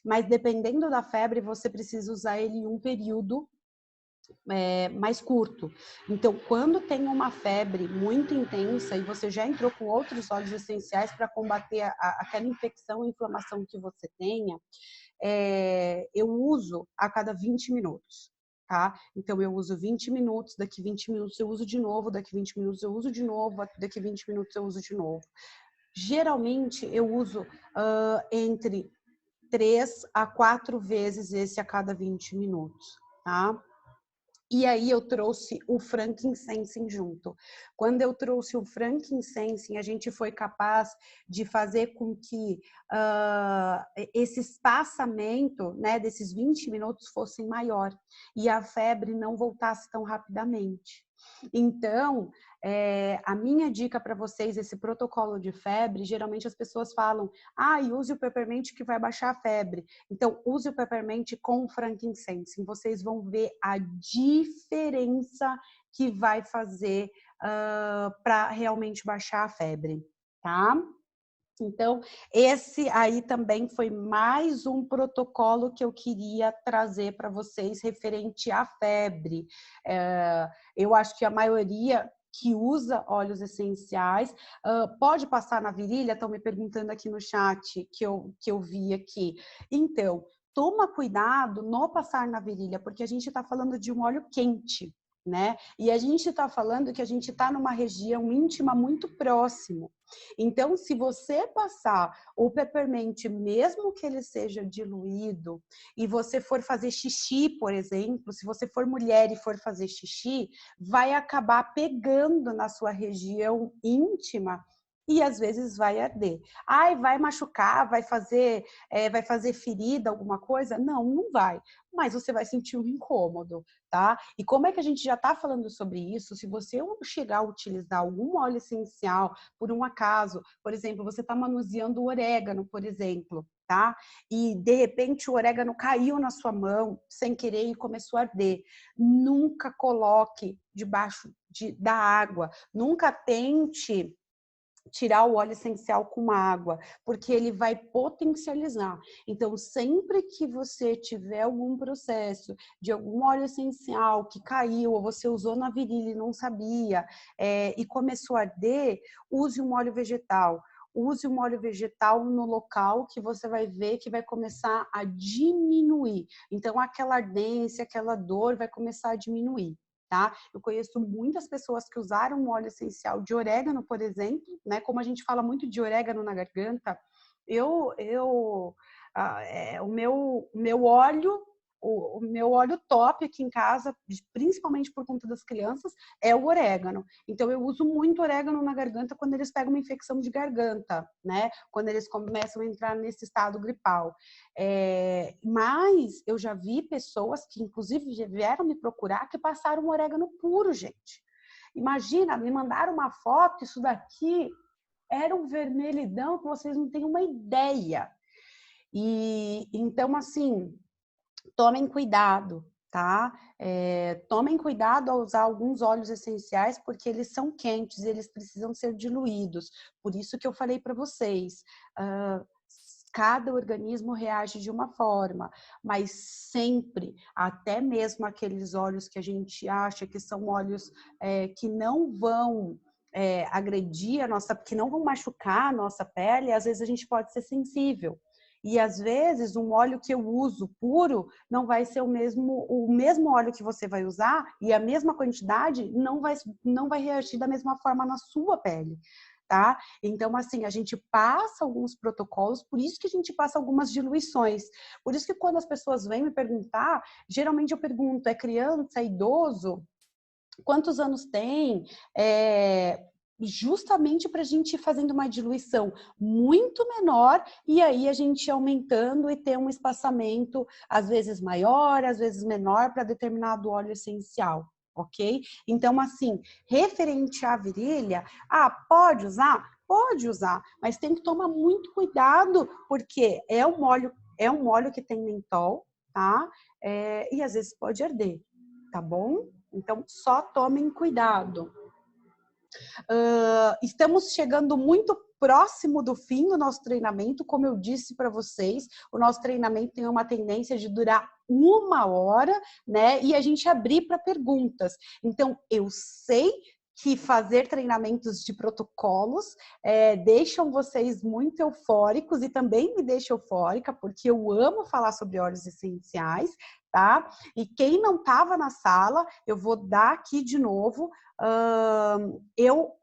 Mas dependendo da febre, você precisa usar ele em um período mais curto. Então, quando tem uma febre muito intensa e você já entrou com outros óleos essenciais para combater aquela infecção e inflamação que você tenha, eu uso a cada 20 minutos. Tá? Então, eu uso 20 minutos, daqui 20 minutos eu uso de novo, daqui 20 minutos eu uso de novo, daqui 20 minutos eu uso de novo. Geralmente, eu uso entre 3 a 4 vezes esse a cada 20 minutos, tá? E aí eu trouxe o frankincense junto. Quando eu trouxe o frankincense, a gente foi capaz de fazer com que esse espaçamento, né, desses 20 minutos fosse maior e a febre não voltasse tão rapidamente. Então, a minha dica para vocês, esse protocolo de febre, geralmente as pessoas falam, use o Peppermint que vai baixar a febre. Então, use o Peppermint com o frankincense. Vocês vão ver a diferença que vai fazer para realmente baixar a febre, tá? Então, esse aí também foi mais um protocolo que eu queria trazer para vocês referente à febre. Eu acho que a maioria que usa óleos essenciais pode passar na virilha, estão me perguntando aqui no chat que eu vi aqui. Então, toma cuidado no passar na virilha, porque a gente está falando de um óleo quente, né? E a gente está falando que a gente está numa região íntima muito próximo. Então, se você passar o Peppermint, mesmo que ele seja diluído, e você for fazer xixi, por exemplo, se você for mulher e for fazer xixi, vai acabar pegando na sua região íntima e às vezes vai arder. Ai, vai machucar, vai fazer ferida, alguma coisa? Não, não vai. Mas você vai sentir um incômodo, tá? E como é que a gente já está falando sobre isso? Se você chegar a utilizar algum óleo essencial, por um acaso, por exemplo, você está manuseando o orégano, por exemplo, tá? E de repente o orégano caiu na sua mão sem querer e começou a arder. Nunca coloque debaixo da água. Nunca tente tirar o óleo essencial com água, porque ele vai potencializar. Então, sempre que você tiver algum processo de algum óleo essencial que caiu, ou você usou na virilha e não sabia, e começou a arder, use um óleo vegetal. Use um óleo vegetal no local que você vai ver que vai começar a diminuir. Então, aquela ardência, aquela dor vai começar a diminuir. Tá? Eu conheço muitas pessoas que usaram um óleo essencial de orégano, por exemplo, né? Como a gente fala muito de orégano na garganta, o meu óleo, o meu óleo top aqui em casa, principalmente por conta das crianças, é o orégano. Então eu uso muito orégano na garganta quando eles pegam uma infecção de garganta, né? Quando eles começam a entrar nesse estado gripal. Mas eu já vi pessoas que, inclusive, já vieram me procurar que passaram orégano puro, gente. Imagina, me mandaram uma foto, isso daqui era um vermelhidão que vocês não têm uma ideia. E então, assim, tomem cuidado, tá? Tomem cuidado ao usar alguns óleos essenciais, porque eles são quentes e eles precisam ser diluídos. Por isso que eu falei para vocês, cada organismo reage de uma forma, mas sempre, até mesmo aqueles óleos que a gente acha que são óleos que não vão agredir a nossa, que não vão machucar a nossa pele, às vezes a gente pode ser sensível. E às vezes um óleo que eu uso puro não vai ser o mesmo óleo que você vai usar e a mesma quantidade não vai reagir da mesma forma na sua pele. Tá? Então, assim, a gente passa alguns protocolos, por isso que a gente passa algumas diluições. Por isso que quando as pessoas vêm me perguntar, geralmente eu pergunto, é criança, é idoso? Quantos anos tem? Justamente para a gente ir fazendo uma diluição muito menor e aí a gente ir aumentando e ter um espaçamento, às vezes maior, às vezes menor, para determinado óleo essencial. Ok? Então, assim, referente à virilha, pode usar? Pode usar, mas tem que tomar muito cuidado, porque é um óleo que tem mentol, tá? E às vezes pode arder, tá bom? Então, só tomem cuidado. Estamos chegando muito próximo do fim do nosso treinamento. Como eu disse para vocês, o nosso treinamento tem uma tendência de durar 1 hora, né? E a gente abrir para perguntas. Então, eu sei que fazer treinamentos de protocolos deixam vocês muito eufóricos e também me deixa eufórica, porque eu amo falar sobre óleos essenciais, tá? E quem não estava na sala, eu vou dar aqui de novo. Eu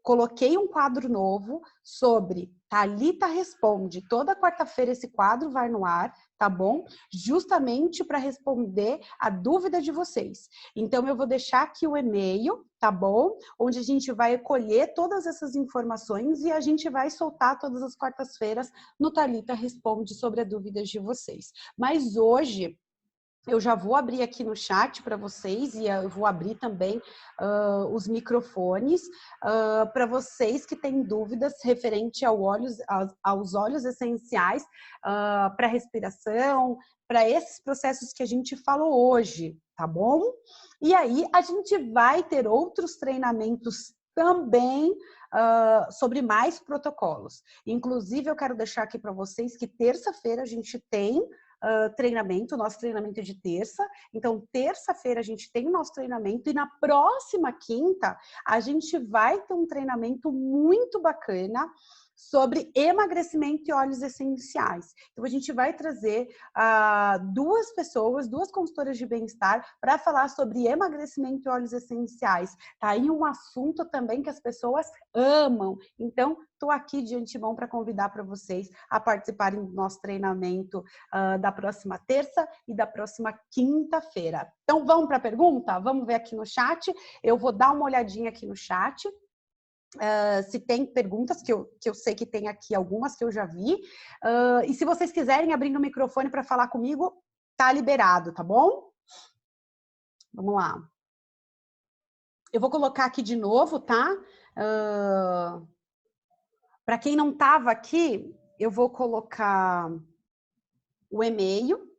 coloquei um quadro novo sobre Thalita Responde. Toda quarta-feira esse quadro vai no ar, tá bom? Justamente para responder a dúvida de vocês. Então, eu vou deixar aqui o e-mail, tá bom? Onde a gente vai colher todas essas informações e a gente vai soltar todas as quartas-feiras no Thalita Responde sobre as dúvidas de vocês. Mas hoje eu já vou abrir aqui no chat para vocês e eu vou abrir também os microfones para vocês que têm dúvidas referente aos óleos essenciais para respiração, para esses processos que a gente falou hoje, tá bom? E aí a gente vai ter outros treinamentos também sobre mais protocolos. Inclusive, eu quero deixar aqui para vocês que terça-feira a gente tem treinamento, nosso treinamento é de terça. Então, terça-feira a gente tem o nosso treinamento e na próxima quinta a gente vai ter um treinamento muito bacana sobre emagrecimento e óleos essenciais. Então, a gente vai trazer duas pessoas, duas consultoras de bem-estar para falar sobre emagrecimento e óleos essenciais. Tá aí um assunto também que as pessoas amam. Então, estou aqui de antemão para convidar para vocês a participarem do nosso treinamento da próxima terça e da próxima quinta-feira. Então, vamos para a pergunta? Vamos ver aqui no chat. Eu vou dar uma olhadinha aqui no chat. se tem perguntas, que eu sei que tem aqui algumas que eu já vi. E se vocês quiserem abrir o microfone para falar comigo, tá liberado, tá bom? Vamos lá. Eu vou colocar aqui de novo, tá? Para quem não estava aqui, eu vou colocar o e-mail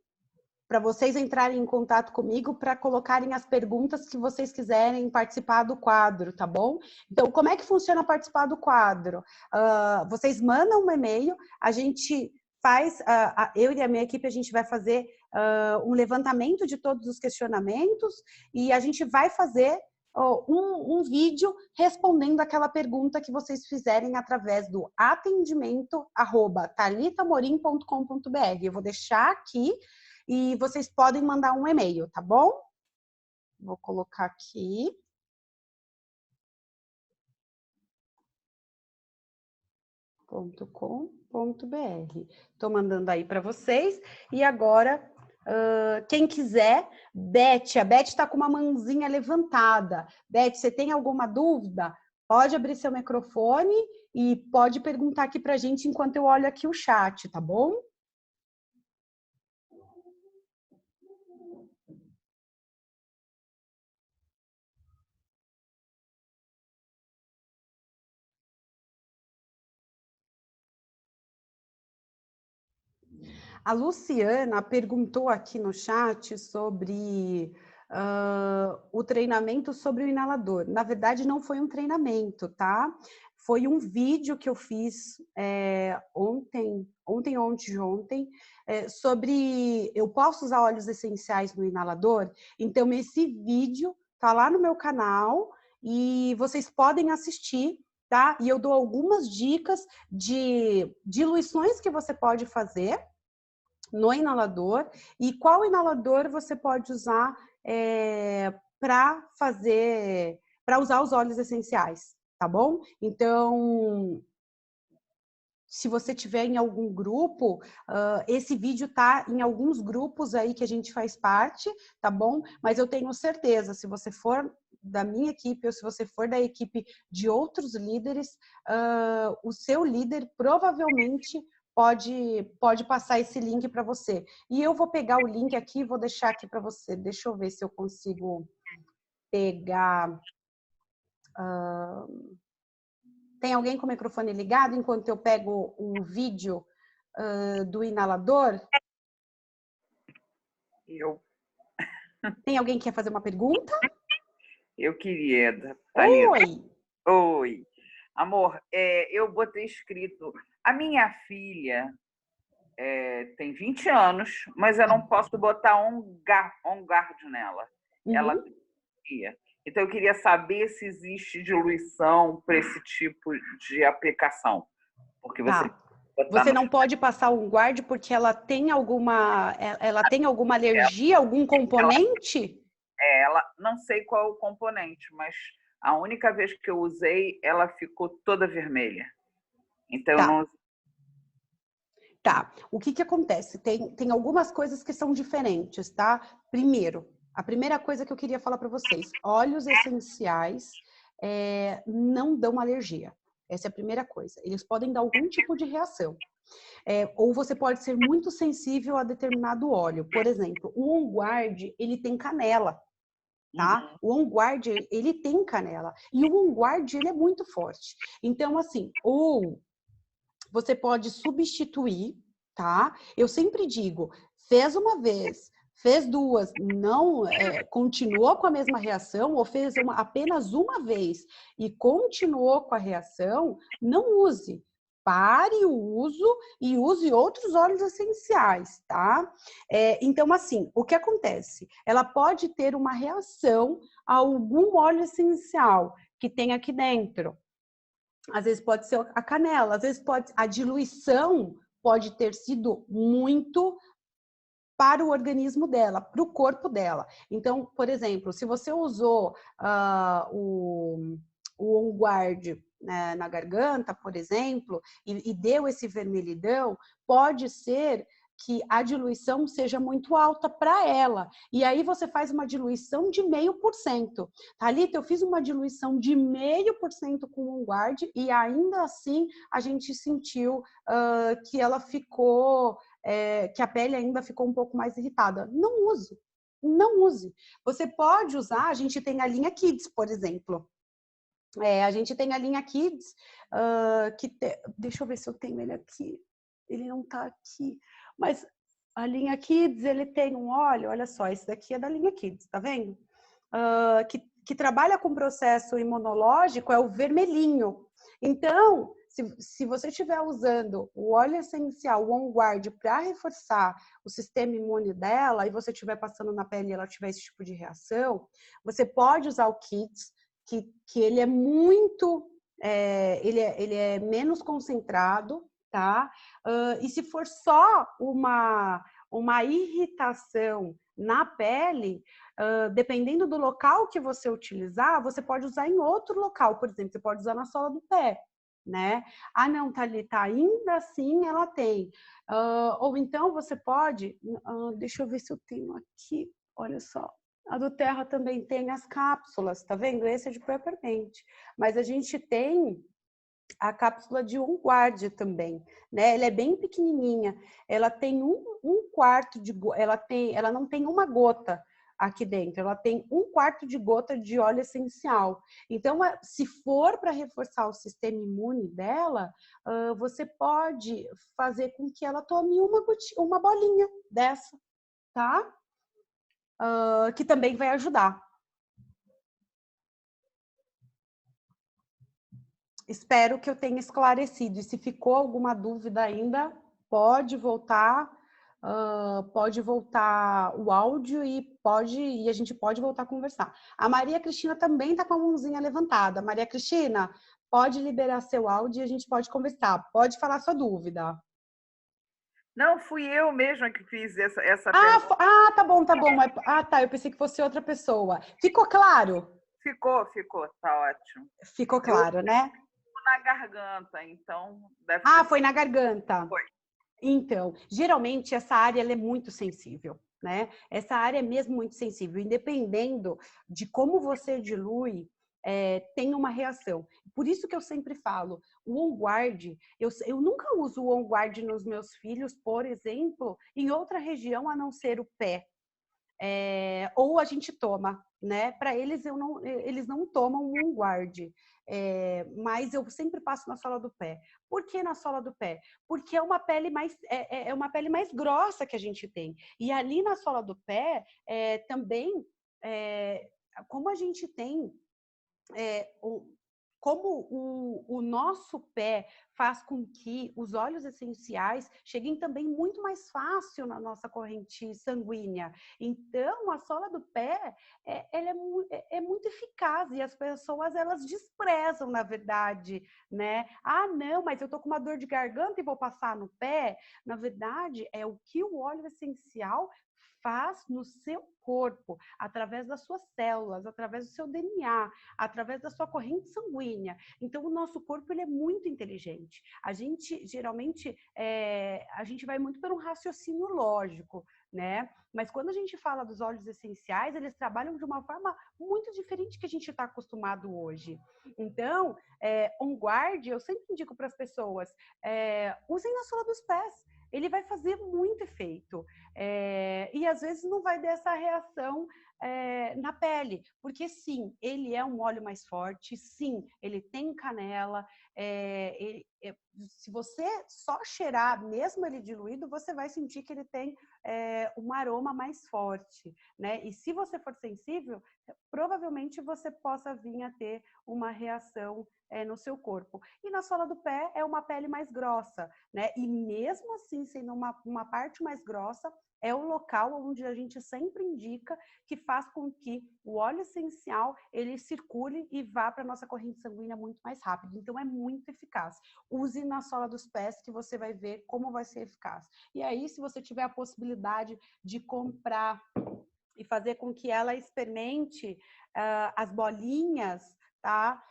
para vocês entrarem em contato comigo para colocarem as perguntas que vocês quiserem participar do quadro, tá bom? Então, como é que funciona participar do quadro? Vocês mandam um e-mail, a gente faz, eu e a minha equipe, a gente vai fazer um levantamento de todos os questionamentos e a gente vai fazer um vídeo respondendo aquela pergunta que vocês fizerem através do atendimento@thalitamorim.com.br. Eu vou deixar aqui e vocês podem mandar um e-mail, tá bom? Vou colocar aqui. .com.br. Estou mandando aí para vocês. E agora, quem quiser, Beth, a Beth está com uma mãozinha levantada. Beth, você tem alguma dúvida? Pode abrir seu microfone e pode perguntar aqui para a gente enquanto eu olho aqui o chat, tá bom? A Luciana perguntou aqui no chat sobre o treinamento sobre o inalador. Na verdade, não foi um treinamento, tá? Foi um vídeo que eu fiz ontem, sobre eu posso usar óleos essenciais no inalador? Então, esse vídeo tá lá no meu canal e vocês podem assistir, tá? E eu dou algumas dicas de diluições que você pode fazer no inalador e qual inalador você pode usar para usar os óleos essenciais, tá bom? Então, se você tiver em algum grupo, esse vídeo tá em alguns grupos aí que a gente faz parte, tá bom? Mas eu tenho certeza, se você for da minha equipe ou se você for da equipe de outros líderes, o seu líder provavelmente pode passar esse link para você. E eu vou pegar o link aqui e vou deixar aqui para você. Deixa eu ver se eu consigo pegar. Tem alguém com o microfone ligado enquanto eu pego um vídeo do inalador? Eu. Tem alguém que quer fazer uma pergunta? Eu queria, Thalita. Oi! Oi! Amor, eu botei escrito... A minha filha tem 20 anos, mas eu não posso botar on guard nela. Uhum. Ela tem. Então, eu queria saber se existe diluição para esse tipo de aplicação. Porque você não pode passar um guard porque ela tem alguma alergia, algum componente? Ela não sei qual é o componente, mas a única vez que eu usei, ela ficou toda vermelha. Então, eu não... Tá, o que acontece? Tem algumas coisas que são diferentes, tá? Primeiro, a primeira coisa que eu queria falar para vocês, óleos essenciais não dão alergia. Essa é a primeira coisa. Eles podem dar algum tipo de reação. Ou você pode ser muito sensível a determinado óleo. Por exemplo, o On Guard, ele tem canela, tá? O On Guard, ele tem canela. E o On Guard, ele é muito forte. Então, assim, ou você pode substituir, tá? Eu sempre digo, fez uma vez, fez duas, não continuou com a mesma reação, ou fez apenas uma vez e continuou com a reação, não use. Pare o uso e use outros óleos essenciais, tá? Então, assim, o que acontece? Ela pode ter uma reação a algum óleo essencial que tem aqui dentro. Às vezes pode ser a canela, às vezes a diluição pode ter sido muito para o organismo dela, para o corpo dela. Então, por exemplo, se você usou o On Guard na garganta, por exemplo, e deu esse vermelhidão, pode ser que a diluição seja muito alta para ela. E aí você faz uma diluição de 0,5%. Thalita, eu fiz uma diluição de 0,5% com o OnGuard e ainda assim a gente sentiu que ela ficou, que a pele ainda ficou um pouco mais irritada. Não use. Não use. Você pode usar, a gente tem a linha Kids, por exemplo. A gente tem a linha Kids, deixa eu ver se eu tenho ele aqui. Ele não está aqui. Mas a linha Kids, ele tem um óleo, olha só, esse daqui é da linha Kids, tá vendo? Que trabalha com processo imunológico, é o vermelhinho. Então, se você estiver usando o óleo essencial, o OnGuard, para reforçar o sistema imune dela, e você estiver passando na pele e ela tiver esse tipo de reação, você pode usar o Kids, que ele é muito, ele é menos concentrado, tá? E se for só uma irritação na pele, dependendo do local que você utilizar, você pode usar em outro local, por exemplo, você pode usar na sola do pé, né? Ah, não, Thalita, ainda assim ela tem. Ou então você pode, deixa eu ver se eu tenho aqui, olha só. A do Terra também tem as cápsulas, tá vendo? Esse é de Peppermint. Mas a gente tem a cápsula de OnGuard também, né? Ela é bem pequenininha. Ela tem um quarto de... Ela não tem uma gota aqui dentro. Ela tem um quarto de gota de óleo essencial. Então, se for para reforçar o sistema imune dela, você pode fazer com que ela tome uma bolinha dessa, tá? Que também vai ajudar. Espero que eu tenha esclarecido. E se ficou alguma dúvida ainda, pode voltar o áudio e a gente pode voltar a conversar. A Maria Cristina também está com a mãozinha levantada. Maria Cristina, pode liberar seu áudio e a gente pode conversar. Pode falar sua dúvida. Não, fui eu mesma que fiz essa pergunta. Tá bom, tá bom. Tá, eu pensei que fosse outra pessoa. Ficou claro? Ficou, tá ótimo. Ficou claro, né? Na garganta, então deve Ah, ter... foi na garganta. Foi. Então, geralmente essa área ela é muito sensível, né? Essa área é mesmo muito sensível, e dependendo de como você dilui, tem uma reação. Por isso que eu sempre falo, o OnGuard, eu nunca uso o OnGuard nos meus filhos, por exemplo, em outra região a não ser o pé. Ou a gente toma, né? Para eles, eles não tomam o OnGuard. Mas eu sempre passo na sola do pé. Por que na sola do pé? Porque é uma pele mais grossa que a gente tem. E ali na sola do pé, também, como a gente tem como o nosso pé faz com que os óleos essenciais cheguem também muito mais fácil na nossa corrente sanguínea. Então, a sola do pé ela é muito eficaz e as pessoas elas desprezam, na verdade, né? Ah, não, mas eu tô com uma dor de garganta e vou passar no pé. Na verdade, é o que o óleo essencial faz no seu corpo, através das suas células, através do seu DNA, através da sua corrente sanguínea. Então, o nosso corpo ele é muito inteligente. A gente, geralmente, a gente vai muito pelo raciocínio lógico, né? Mas quando a gente fala dos óleos essenciais, eles trabalham de uma forma muito diferente que a gente está acostumado hoje. Então, OnGuard, eu sempre indico para as pessoas, usem na sola dos pés. Ele vai fazer muito efeito. E às vezes não vai dar essa reação na pele, porque sim, ele é um óleo mais forte, sim, ele tem canela, se você só cheirar, mesmo ele diluído, você vai sentir que ele tem um aroma mais forte, né? E se você for sensível, provavelmente você possa vir a ter uma reação no seu corpo. E na sola do pé é uma pele mais grossa, né? E mesmo assim, sendo uma parte mais grossa, é o local onde a gente sempre indica que faz com que o óleo essencial ele circule e vá para a nossa corrente sanguínea muito mais rápido. Então, é muito eficaz. Use na sola dos pés que você vai ver como vai ser eficaz. E aí, se você tiver a possibilidade de comprar e fazer com que ela experimente as bolinhas, tá?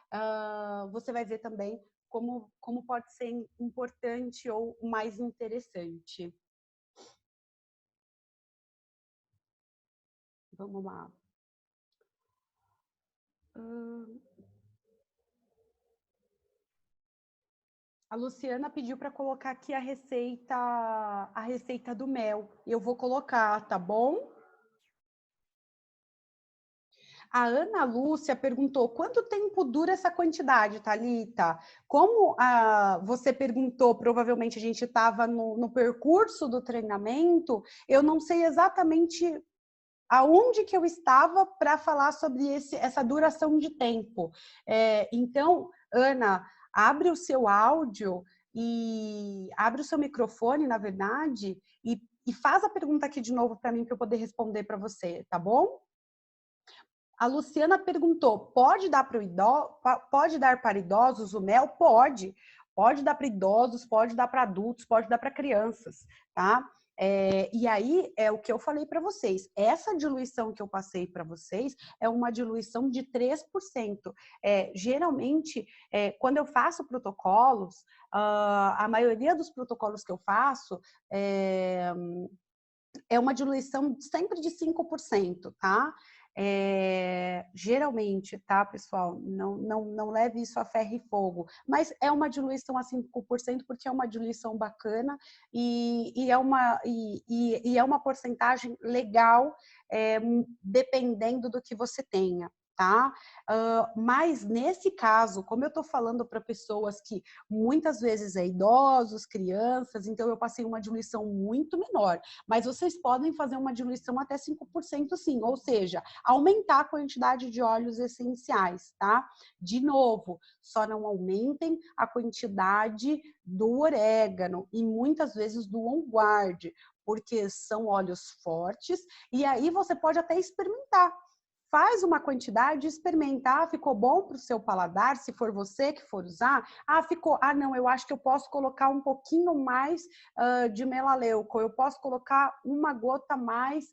Você vai ver também como pode ser importante ou mais interessante. Vamos lá. A Luciana pediu para colocar aqui a receita do mel. Eu vou colocar, tá bom? A Ana Lúcia perguntou, quanto tempo dura essa quantidade, Thalita? Como você perguntou, provavelmente a gente estava no percurso do treinamento, eu não sei exatamente aonde que eu estava para falar sobre essa duração de tempo. Então, Ana, abre o seu áudio e abre o seu microfone, na verdade, e faz a pergunta aqui de novo para mim, para eu poder responder para você, tá bom? A Luciana perguntou, pode dar para idosos o mel? Pode. Pode dar para idosos, pode dar para adultos, pode dar para crianças, tá? E aí é o que eu falei para vocês. Essa diluição que eu passei para vocês é uma diluição de 3%. Geralmente, quando eu faço protocolos, a maioria dos protocolos que eu faço é uma diluição sempre de 5%, tá? Geralmente, tá, pessoal? Não leve isso a ferro e fogo, mas é uma diluição a 5% porque é uma diluição bacana e é uma porcentagem legal, dependendo do que você tenha. Tá? Mas nesse caso, como eu estou falando para pessoas que muitas vezes idosos, crianças, então eu passei uma diluição muito menor, mas vocês podem fazer uma diluição até 5% sim, ou seja, aumentar a quantidade de óleos essenciais, tá? De novo, só não aumentem a quantidade do orégano e muitas vezes do on guard, porque são óleos fortes e aí você pode até experimentar. Faz uma quantidade, experimenta, ficou bom para o seu paladar, se for você que for usar, ficou, não, eu acho que eu posso colocar um pouquinho mais de melaleuco, eu posso colocar uma gota mais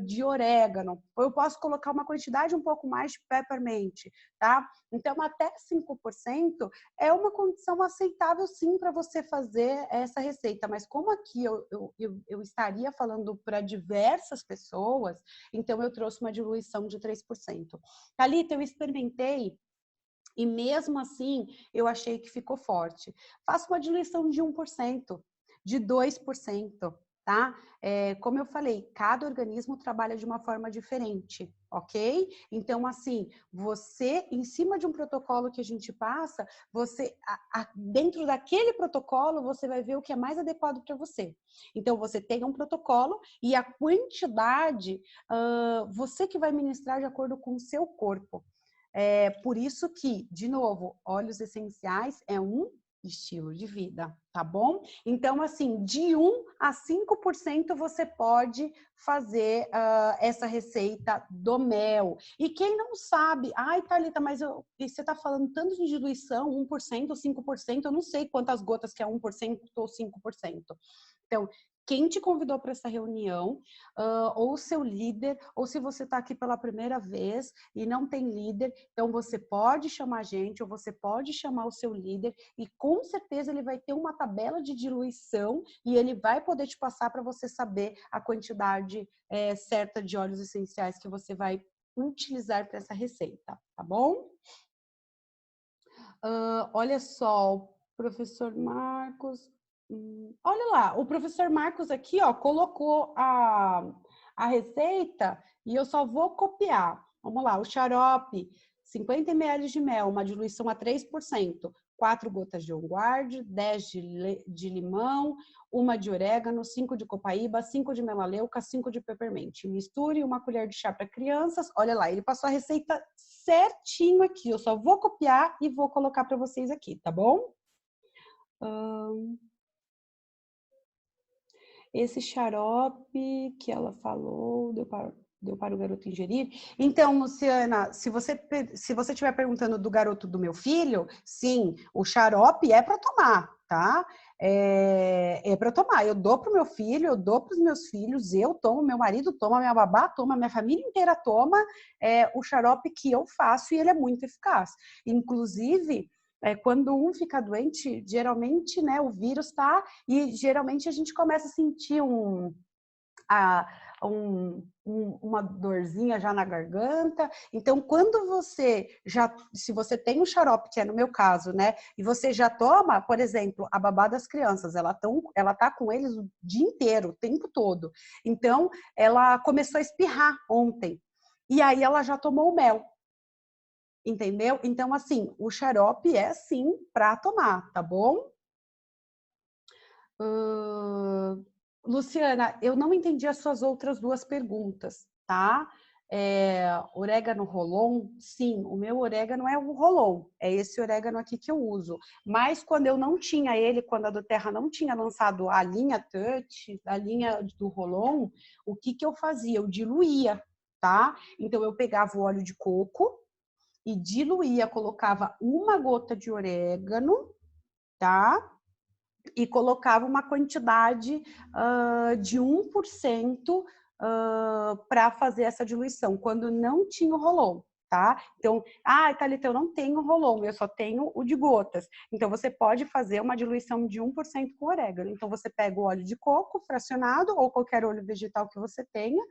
de orégano, ou eu posso colocar uma quantidade um pouco mais de peppermint, tá? Então, até 5% é uma condição aceitável, sim, para você fazer essa receita, mas como aqui eu estaria falando para diversas pessoas, então eu trouxe uma diluição de 3%. Thalita, eu experimentei e mesmo assim eu achei que ficou forte. Faça uma diluição de 1%, de 2%, tá? Como eu falei, cada organismo trabalha de uma forma diferente, ok? Então, assim, você, em cima de um protocolo que a gente passa, você, dentro daquele protocolo, você vai ver o que é mais adequado para você. Então, você tem um protocolo e a quantidade, você que vai ministrar de acordo com o seu corpo. Por isso que, de novo, óleos essenciais é um estilo de vida, tá bom? Então, assim, de 1 a 5% você pode fazer essa receita do mel. E quem não sabe, Thalita, mas você tá falando tanto de diluição, 1%, 5%, eu não sei quantas gotas que é 1% ou 5%. Então, quem te convidou para essa reunião, ou o seu líder, ou se você está aqui pela primeira vez e não tem líder, então você pode chamar a gente, ou você pode chamar o seu líder, e com certeza ele vai ter uma tabela de diluição e ele vai poder te passar para você saber a quantidade certa de óleos essenciais que você vai utilizar para essa receita, tá bom? Olha só, professor Marcos... olha lá, o professor Marcos aqui, ó, colocou a receita e eu só vou copiar. Vamos lá, o xarope, 50 ml de mel, uma diluição a 3%, 4 gotas de On Guard, 10 de limão, 1 de orégano, 5 de copaíba, 5 de melaleuca, 5 de peppermint. Misture 1 colher de chá para crianças. Olha lá, ele passou a receita certinho aqui. Eu só vou copiar e vou colocar para vocês aqui, tá bom? Esse xarope que ela falou, deu para o garoto ingerir. Então, Luciana, se você estiver perguntando do garoto do meu filho, sim, o xarope é para tomar, tá? É para tomar. Eu dou para o meu filho, eu dou para os meus filhos, eu tomo, meu marido toma, minha babá toma, minha família inteira toma o xarope que eu faço e ele é muito eficaz. Inclusive, quando um fica doente, geralmente, né, o vírus tá, e geralmente a gente começa a sentir uma dorzinha já na garganta. Então, quando você se você tem um xarope, que é no meu caso, né, e você já toma, por exemplo, a babá das crianças, ela tá com eles o dia inteiro, o tempo todo. Então, ela começou a espirrar ontem. E aí ela já tomou o mel. Entendeu? Então, assim, o xarope é sim para tomar, tá bom? Luciana, eu não entendi as suas outras duas perguntas, tá? Orégano Rolon, sim, o meu orégano é o Rolon, é esse orégano aqui que eu uso. Mas quando eu não tinha ele, quando a do Terra não tinha lançado a linha Touch, a linha do Rolon, o que eu fazia? Eu diluía, tá? Então eu pegava o óleo de coco e diluía, colocava uma gota de orégano, tá? E colocava uma quantidade de 1% para fazer essa diluição, quando não tinha o rolon, tá? Então, Thalita, eu não tenho rolon, eu só tenho o de gotas. Então, você pode fazer uma diluição de 1% com orégano. Então, você pega o óleo de coco fracionado ou qualquer óleo vegetal que você tenha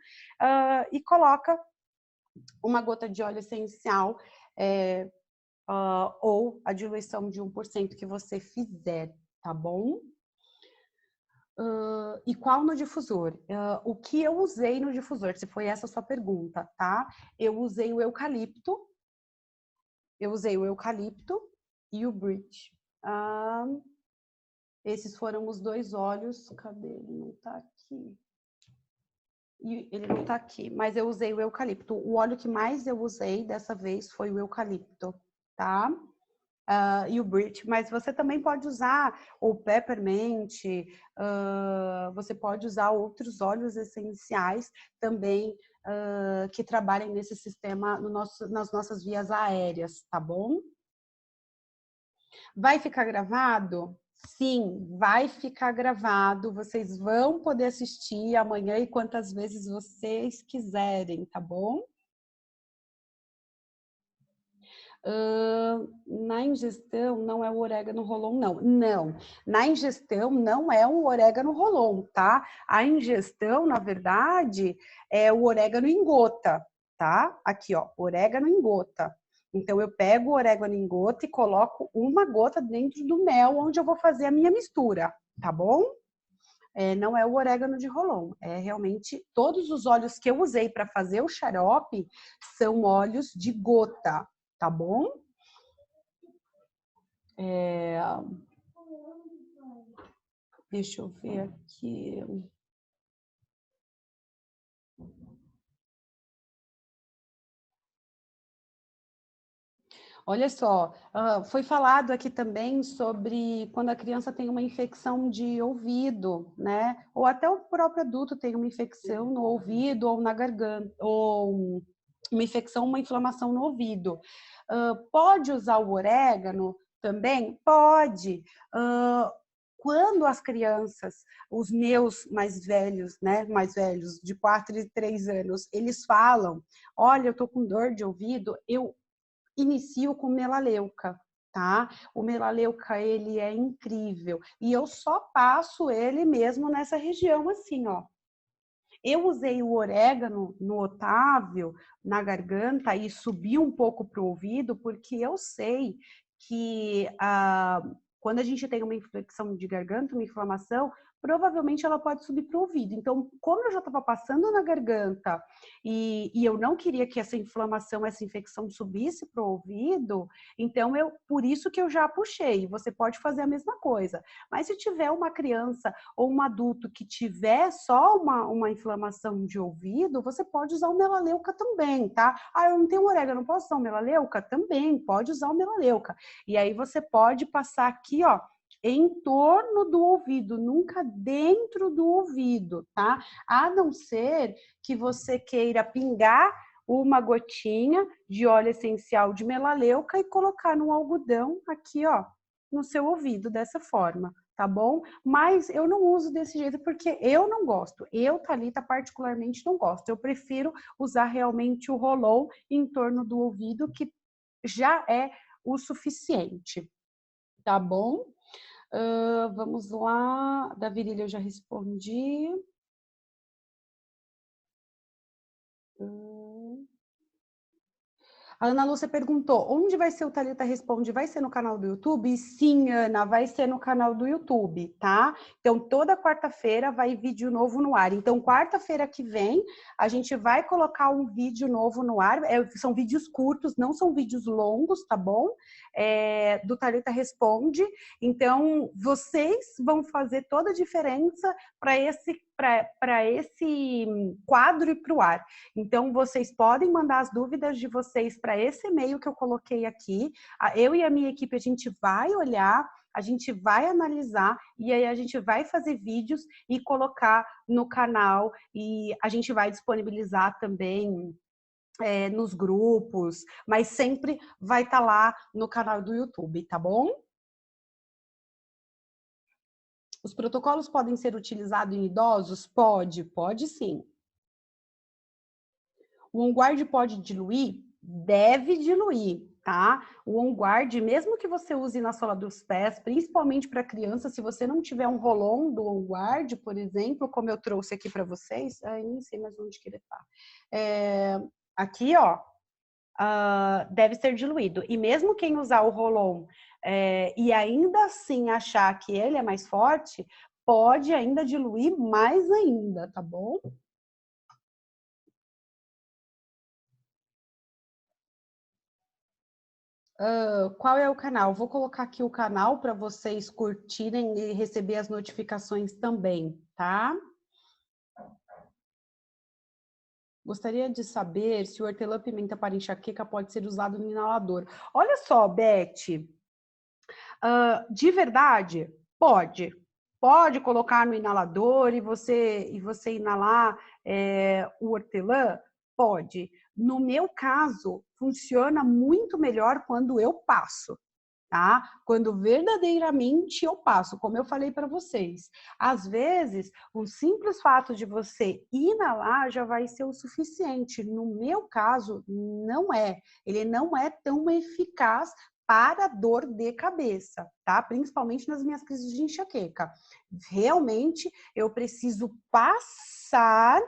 e coloca uma gota de óleo essencial ou a diluição de 1% que você fizer, tá bom? E qual no difusor? O que eu usei no difusor, se foi essa a sua pergunta, tá? Eu usei o eucalipto e o bridge. Esses foram os dois óleos. Cadê? Ele não tá aqui. Ele não tá aqui, mas eu usei o eucalipto. O óleo que mais eu usei dessa vez foi o eucalipto, tá? E o bridge, mas você também pode usar o peppermint, você pode usar outros óleos essenciais também que trabalhem nesse sistema nas nossas vias aéreas, tá bom? Vai ficar gravado? Sim, vai ficar gravado. Vocês vão poder assistir amanhã e quantas vezes vocês quiserem, tá bom? Na ingestão não é o orégano rolon, não. Não, na ingestão não é o orégano rolon, tá? A ingestão, na verdade, é o orégano em gota, tá? Aqui, ó, orégano em gota. Então, eu pego o orégano em gota e coloco uma gota dentro do mel onde eu vou fazer a minha mistura, tá bom? Não é o orégano de rolon, é realmente todos os óleos que eu usei para fazer o xarope são óleos de gota, tá bom? Deixa eu ver aqui. Olha só, foi falado aqui também sobre quando a criança tem uma infecção de ouvido, né? Ou até o próprio adulto tem uma infecção no ouvido ou na garganta, ou uma infecção, uma inflamação no ouvido. Pode usar o orégano também? Pode. Quando as crianças, os meus mais velhos, né, mais velhos, de 4 e 3 anos, eles falam, olha, eu tô com dor de ouvido, eu inicio com melaleuca, tá? O melaleuca, ele é incrível. E eu só passo ele mesmo nessa região, assim, ó. Eu usei o orégano no Otávio, na garganta, e subi um pouco para o ouvido, porque eu sei que quando a gente tem uma infecção de garganta, uma inflamação, provavelmente ela pode subir para o ouvido. Então, como eu já estava passando na garganta e eu não queria que essa inflamação, essa infecção subisse para o ouvido, então por isso que eu já puxei. Você pode fazer a mesma coisa. Mas se tiver uma criança ou um adulto que tiver só uma inflamação de ouvido, você pode usar o melaleuca também, tá? Eu não tenho orégano, não posso usar o melaleuca? Também, pode usar o melaleuca. E aí você pode passar aqui, ó, em torno do ouvido, nunca dentro do ouvido, tá? A não ser que você queira pingar uma gotinha de óleo essencial de melaleuca e colocar no algodão aqui, ó, no seu ouvido, dessa forma, tá bom? Mas eu não uso desse jeito porque eu não gosto. Eu, Thalita, particularmente não gosto. Eu prefiro usar realmente o rolon em torno do ouvido, que já é o suficiente, tá bom? Vamos lá. Da virilha eu já respondi. A Ana Lúcia perguntou, onde vai ser o Thalita Responde? Vai ser no canal do YouTube? Sim, Ana, vai ser no canal do YouTube, tá? Então, toda quarta-feira vai vídeo novo no ar. Então, quarta-feira que vem, a gente vai colocar um vídeo novo no ar. São vídeos curtos, não são vídeos longos, tá bom? Do Thalita Responde. Então, vocês vão fazer toda a diferença para esse quadro e para o ar. Então, vocês podem mandar as dúvidas de vocês para esse e-mail que eu coloquei aqui. Eu e a minha equipe, a gente vai olhar, a gente vai analisar e aí a gente vai fazer vídeos e colocar no canal e a gente vai disponibilizar também nos grupos, mas sempre vai estar lá no canal do YouTube, tá bom? Os protocolos podem ser utilizados em idosos? Pode sim. O OnGuard pode diluir? Deve diluir, tá? O OnGuard, mesmo que você use na sola dos pés, principalmente para criança, se você não tiver um rolon do OnGuard, por exemplo, como eu trouxe aqui para vocês, nem sei mais onde que ele tá. Aqui, ó, deve ser diluído. E mesmo quem usar o rolon e ainda assim achar que ele é mais forte, pode ainda diluir mais ainda, tá bom? Qual é o canal? Vou colocar aqui o canal para vocês curtirem e receber as notificações também, tá? Gostaria de saber se o hortelã-pimenta para enxaqueca pode ser usado no inalador. Olha só, Beth, de verdade, pode. Pode colocar no inalador e você inalar o hortelã? Pode. No meu caso, funciona muito melhor quando eu passo. Tá? Quando verdadeiramente eu passo, como eu falei para vocês. Às vezes, o simples fato de você inalar já vai ser o suficiente. No meu caso, não é. Ele não é tão eficaz para dor de cabeça, tá? Principalmente nas minhas crises de enxaqueca. Realmente, eu preciso passar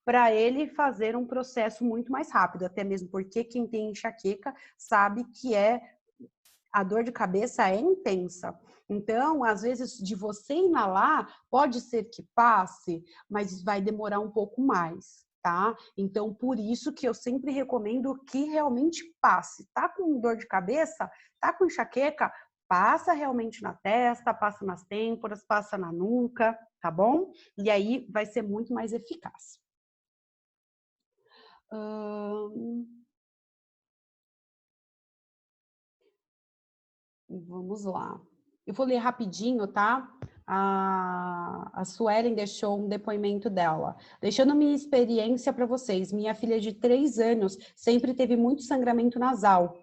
para ele fazer um processo muito mais rápido, até mesmo porque quem tem enxaqueca sabe que a dor de cabeça é intensa. Então, às vezes, de você inalar, pode ser que passe, mas vai demorar um pouco mais, tá? Então, por isso que eu sempre recomendo que realmente passe. Tá com dor de cabeça? Tá com enxaqueca? Passa realmente na testa, passa nas têmporas, passa na nuca, tá bom? E aí vai ser muito mais eficaz. Vamos lá. Eu vou ler rapidinho, tá? A Suelen deixou um depoimento dela. Deixando minha experiência para vocês. Minha filha de 3 anos sempre teve muito sangramento nasal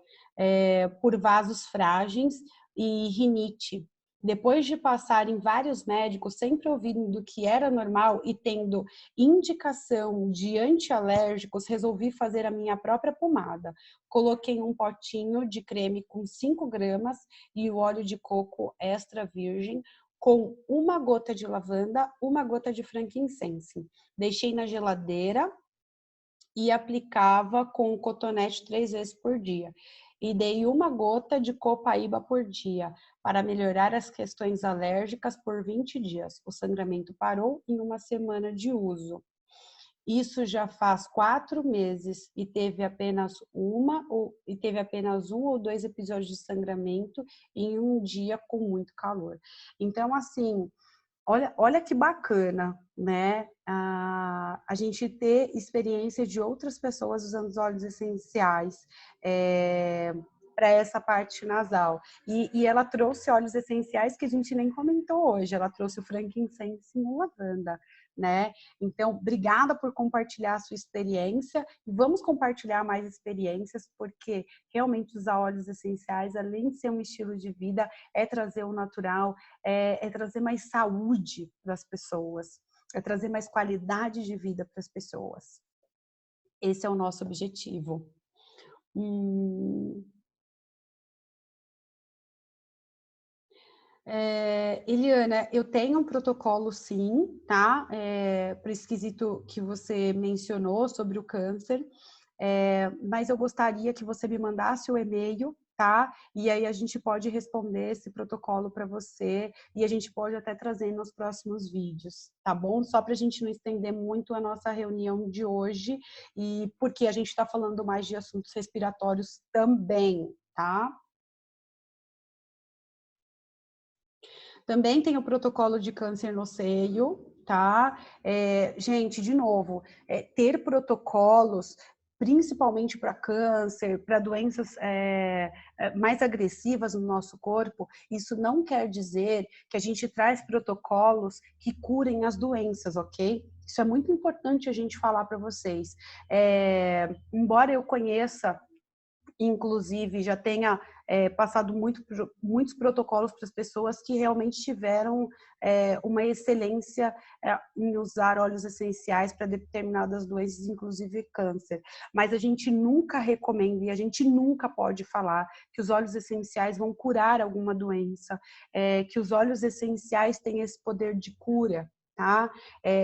por vasos frágeis e rinite. Depois de passar em vários médicos, sempre ouvindo que era normal e tendo indicação de antialérgicos, resolvi fazer a minha própria pomada. Coloquei um potinho de creme com 5 gramas e o óleo de coco extra virgem com 1 gota de lavanda, 1 gota de frankincense. Deixei na geladeira e aplicava com cotonete 3 vezes por dia. E dei 1 gota de copaíba por dia para melhorar as questões alérgicas por 20 dias. O sangramento parou em 1 semana de uso. Isso já faz 4 meses e teve apenas 1 ou 2 episódios de sangramento em um dia com muito calor. Então, assim, olha que bacana, né? A gente ter experiência de outras pessoas usando os óleos essenciais para essa parte nasal. E ela trouxe óleos essenciais que a gente nem comentou hoje. Ela trouxe o frankincense e a lavanda, né? Então, obrigada por compartilhar a sua experiência. E vamos compartilhar mais experiências, porque realmente usar óleos essenciais, além de ser um estilo de vida, é trazer o natural, é trazer mais saúde para as pessoas, é trazer mais qualidade de vida para as pessoas. Esse é o nosso objetivo. Eliana, eu tenho um protocolo sim, tá? Para esse quesito que você mencionou sobre o câncer, mas eu gostaria que você me mandasse o e-mail, tá? E aí a gente pode responder esse protocolo para você e a gente pode até trazer nos próximos vídeos, tá bom? Só para a gente não estender muito a nossa reunião de hoje e porque a gente está falando mais de assuntos respiratórios também, tá? Também tem o protocolo de câncer no seio, tá? Gente, de novo, ter protocolos, principalmente para câncer, para doenças mais agressivas no nosso corpo, isso não quer dizer que a gente traz protocolos que curem as doenças, ok? Isso é muito importante a gente falar para vocês. Embora eu conheça inclusive já tenha passado muitos protocolos para as pessoas que realmente tiveram uma excelência em usar óleos essenciais para determinadas doenças, inclusive câncer. Mas a gente nunca recomenda e a gente nunca pode falar que os óleos essenciais vão curar alguma doença, que os óleos essenciais têm esse poder de cura. Tá?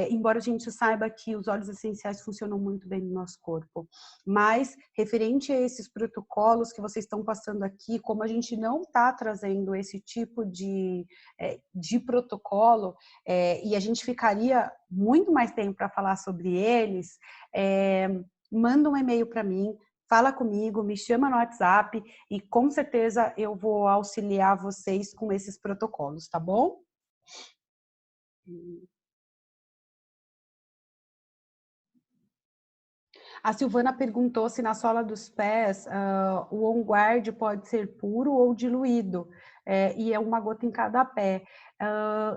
Embora a gente saiba que os óleos essenciais funcionam muito bem no nosso corpo. Mas, referente a esses protocolos que vocês estão passando aqui, como a gente não está trazendo esse tipo de protocolo, e a gente ficaria muito mais tempo para falar sobre eles, manda um e-mail para mim, fala comigo, me chama no WhatsApp e com certeza eu vou auxiliar vocês com esses protocolos, tá bom? A Silvana perguntou se na sola dos pés o On Guard pode ser puro ou diluído, e é uma gota em cada pé.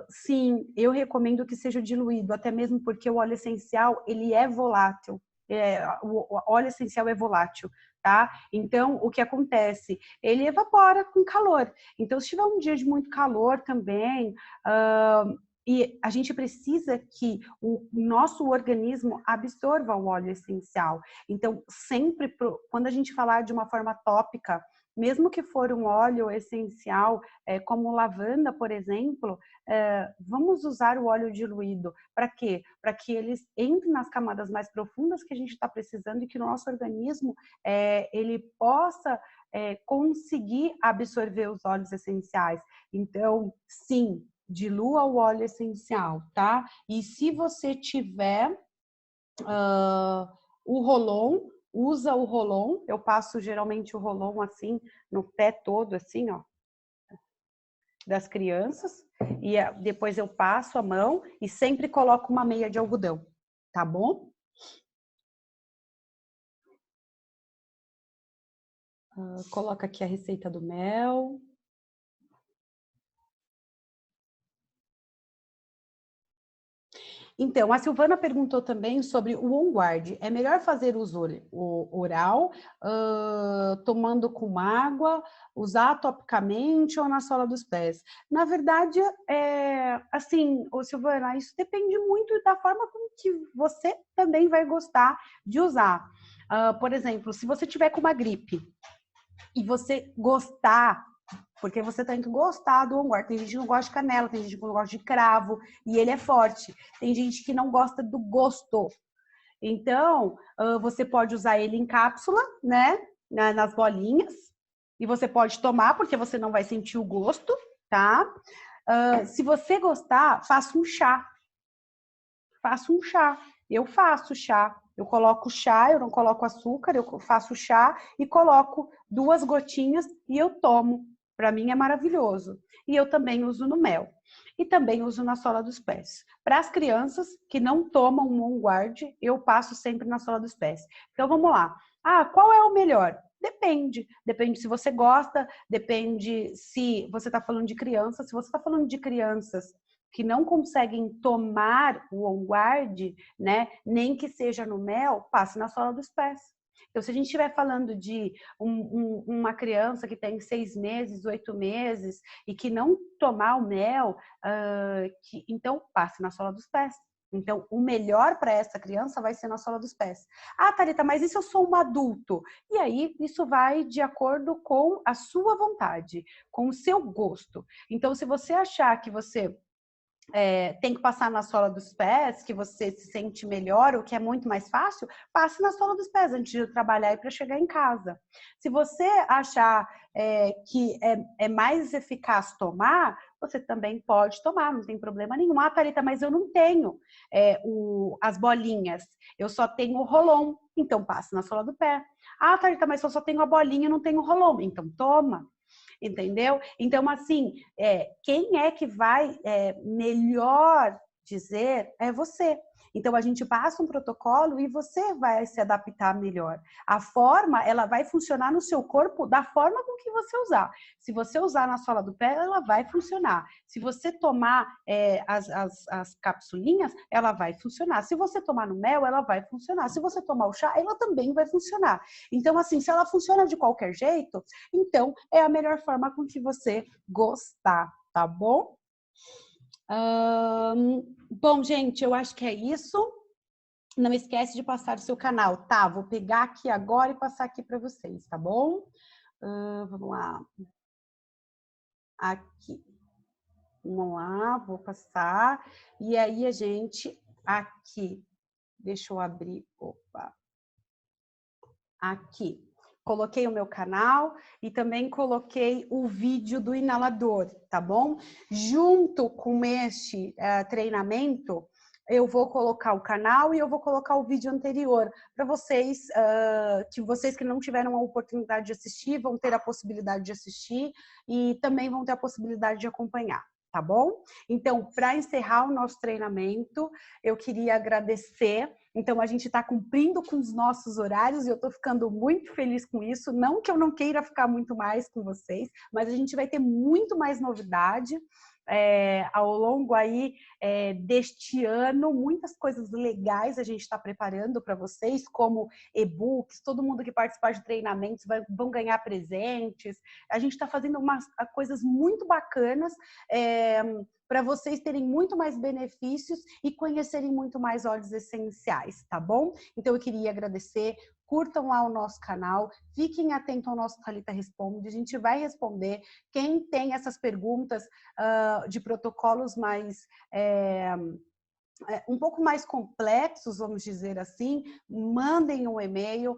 Sim, eu recomendo que seja diluído, até mesmo porque o óleo essencial ele é volátil. O óleo essencial é volátil, tá? Então, o que acontece? Ele evapora com calor. Então, se tiver um dia de muito calor também, e a gente precisa que o nosso organismo absorva o óleo essencial. Então, sempre, quando a gente falar de uma forma tópica, mesmo que for um óleo essencial, como lavanda, por exemplo, vamos usar o óleo diluído. Para quê? Para que eles entrem nas camadas mais profundas que a gente está precisando e que o nosso organismo ele possa conseguir absorver os óleos essenciais. Então, sim, dilua o óleo essencial, tá? E se você tiver o rolon, usa o rolon. Eu passo geralmente o rolon assim, no pé todo, assim, ó, das crianças. E depois eu passo a mão e sempre coloco uma meia de algodão, tá bom? Coloca aqui a receita do mel. Então, a Silvana perguntou também sobre o on-guard. É melhor fazer uso oral, tomando com água, usar topicamente ou na sola dos pés? Na verdade, assim, Silvana, isso depende muito da forma como que você também vai gostar de usar. Por exemplo, se você tiver com uma gripe e você gostar, porque você tem que gostar do on-guard. Tem gente que não gosta de canela, tem gente que não gosta de cravo, e ele é forte. Tem gente que não gosta do gosto. Então, você pode usar ele em cápsula, né? Nas bolinhas. E você pode tomar, porque você não vai sentir o gosto, tá? Se você gostar, faça um chá. Faça um chá. Eu faço chá. Eu coloco chá, eu não coloco açúcar, eu faço chá e coloco 2 gotinhas e eu tomo. Para mim é maravilhoso. E eu também uso no mel. E também uso na sola dos pés. Para as crianças que não tomam On Guard, eu passo sempre na sola dos pés. Então vamos lá. Qual é o melhor? Depende. Depende se você gosta, depende se você está falando de crianças. Se você está falando de crianças que não conseguem tomar o On Guard, né, nem que seja no mel, passe na sola dos pés. Então, se a gente estiver falando de uma criança que tem 6 meses, 8 meses, e que não tomar o mel, então passe na sola dos pés. Então, o melhor para essa criança vai ser na sola dos pés. Ah, Thalita, mas e se eu sou um adulto? E aí, isso vai de acordo com a sua vontade, com o seu gosto. Então, se você achar que você tem que passar na sola dos pés, que você se sente melhor, ou que é muito mais fácil, passe na sola dos pés antes de trabalhar e para chegar em casa. Se você achar que é mais eficaz tomar, você também pode tomar, não tem problema nenhum. Ah, Thalita, mas eu não tenho as bolinhas, eu só tenho o rolon, então passe na sola do pé. Ah, Thalita, mas eu só tenho a bolinha e não tenho o rolon, então toma. Entendeu? Então, assim, quem é que vai melhor dizer é você. Então, a gente passa um protocolo e você vai se adaptar melhor. A forma, ela vai funcionar no seu corpo da forma com que você usar. Se você usar na sola do pé, ela vai funcionar. Se você tomar as capsulinhas, ela vai funcionar. Se você tomar no mel, ela vai funcionar. Se você tomar o chá, ela também vai funcionar. Então, assim, se ela funciona de qualquer jeito, então é a melhor forma com que você gostar, tá bom? Bom, gente, eu acho que é isso. Não esquece de passar o seu canal, tá? Vou pegar aqui agora e passar aqui para vocês, tá bom? Vamos lá. Aqui. Vamos lá, vou passar. E aí a gente aqui. Deixa eu abrir. Opa. Aqui. Coloquei o meu canal e também coloquei o vídeo do inalador, tá bom? Junto com este treinamento, eu vou colocar o canal e eu vou colocar o vídeo anterior para vocês, vocês que não tiveram a oportunidade de assistir, vão ter a possibilidade de assistir e também vão ter a possibilidade de acompanhar. Tá bom? Então, para encerrar o nosso treinamento, eu queria agradecer. Então, a gente está cumprindo com os nossos horários e eu estou ficando muito feliz com isso. Não que eu não queira ficar muito mais com vocês, mas a gente vai ter muito mais novidade ao longo aí deste ano. Muitas coisas legais a gente está preparando para vocês, como e-books, todo mundo que participar de treinamentos vão ganhar presentes. A gente está fazendo coisas muito bacanas para vocês terem muito mais benefícios e conhecerem muito mais óleos essenciais, tá bom? Então eu queria agradecer, curtam lá o nosso canal, fiquem atentos ao nosso Thalita Responde, a gente vai responder. Quem tem essas perguntas de protocolos mais um pouco mais complexos, vamos dizer assim, mandem um e-mail,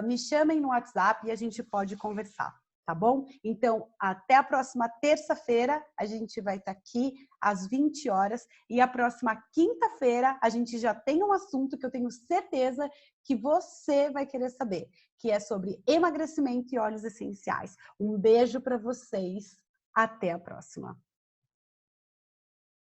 me chamem no WhatsApp e a gente pode conversar. Tá bom? Então, até a próxima terça-feira, a gente vai estar aqui às 20 horas. E a próxima quinta-feira, a gente já tem um assunto que eu tenho certeza que você vai querer saber, que é sobre emagrecimento e óleos essenciais. Um beijo para vocês. Até a próxima.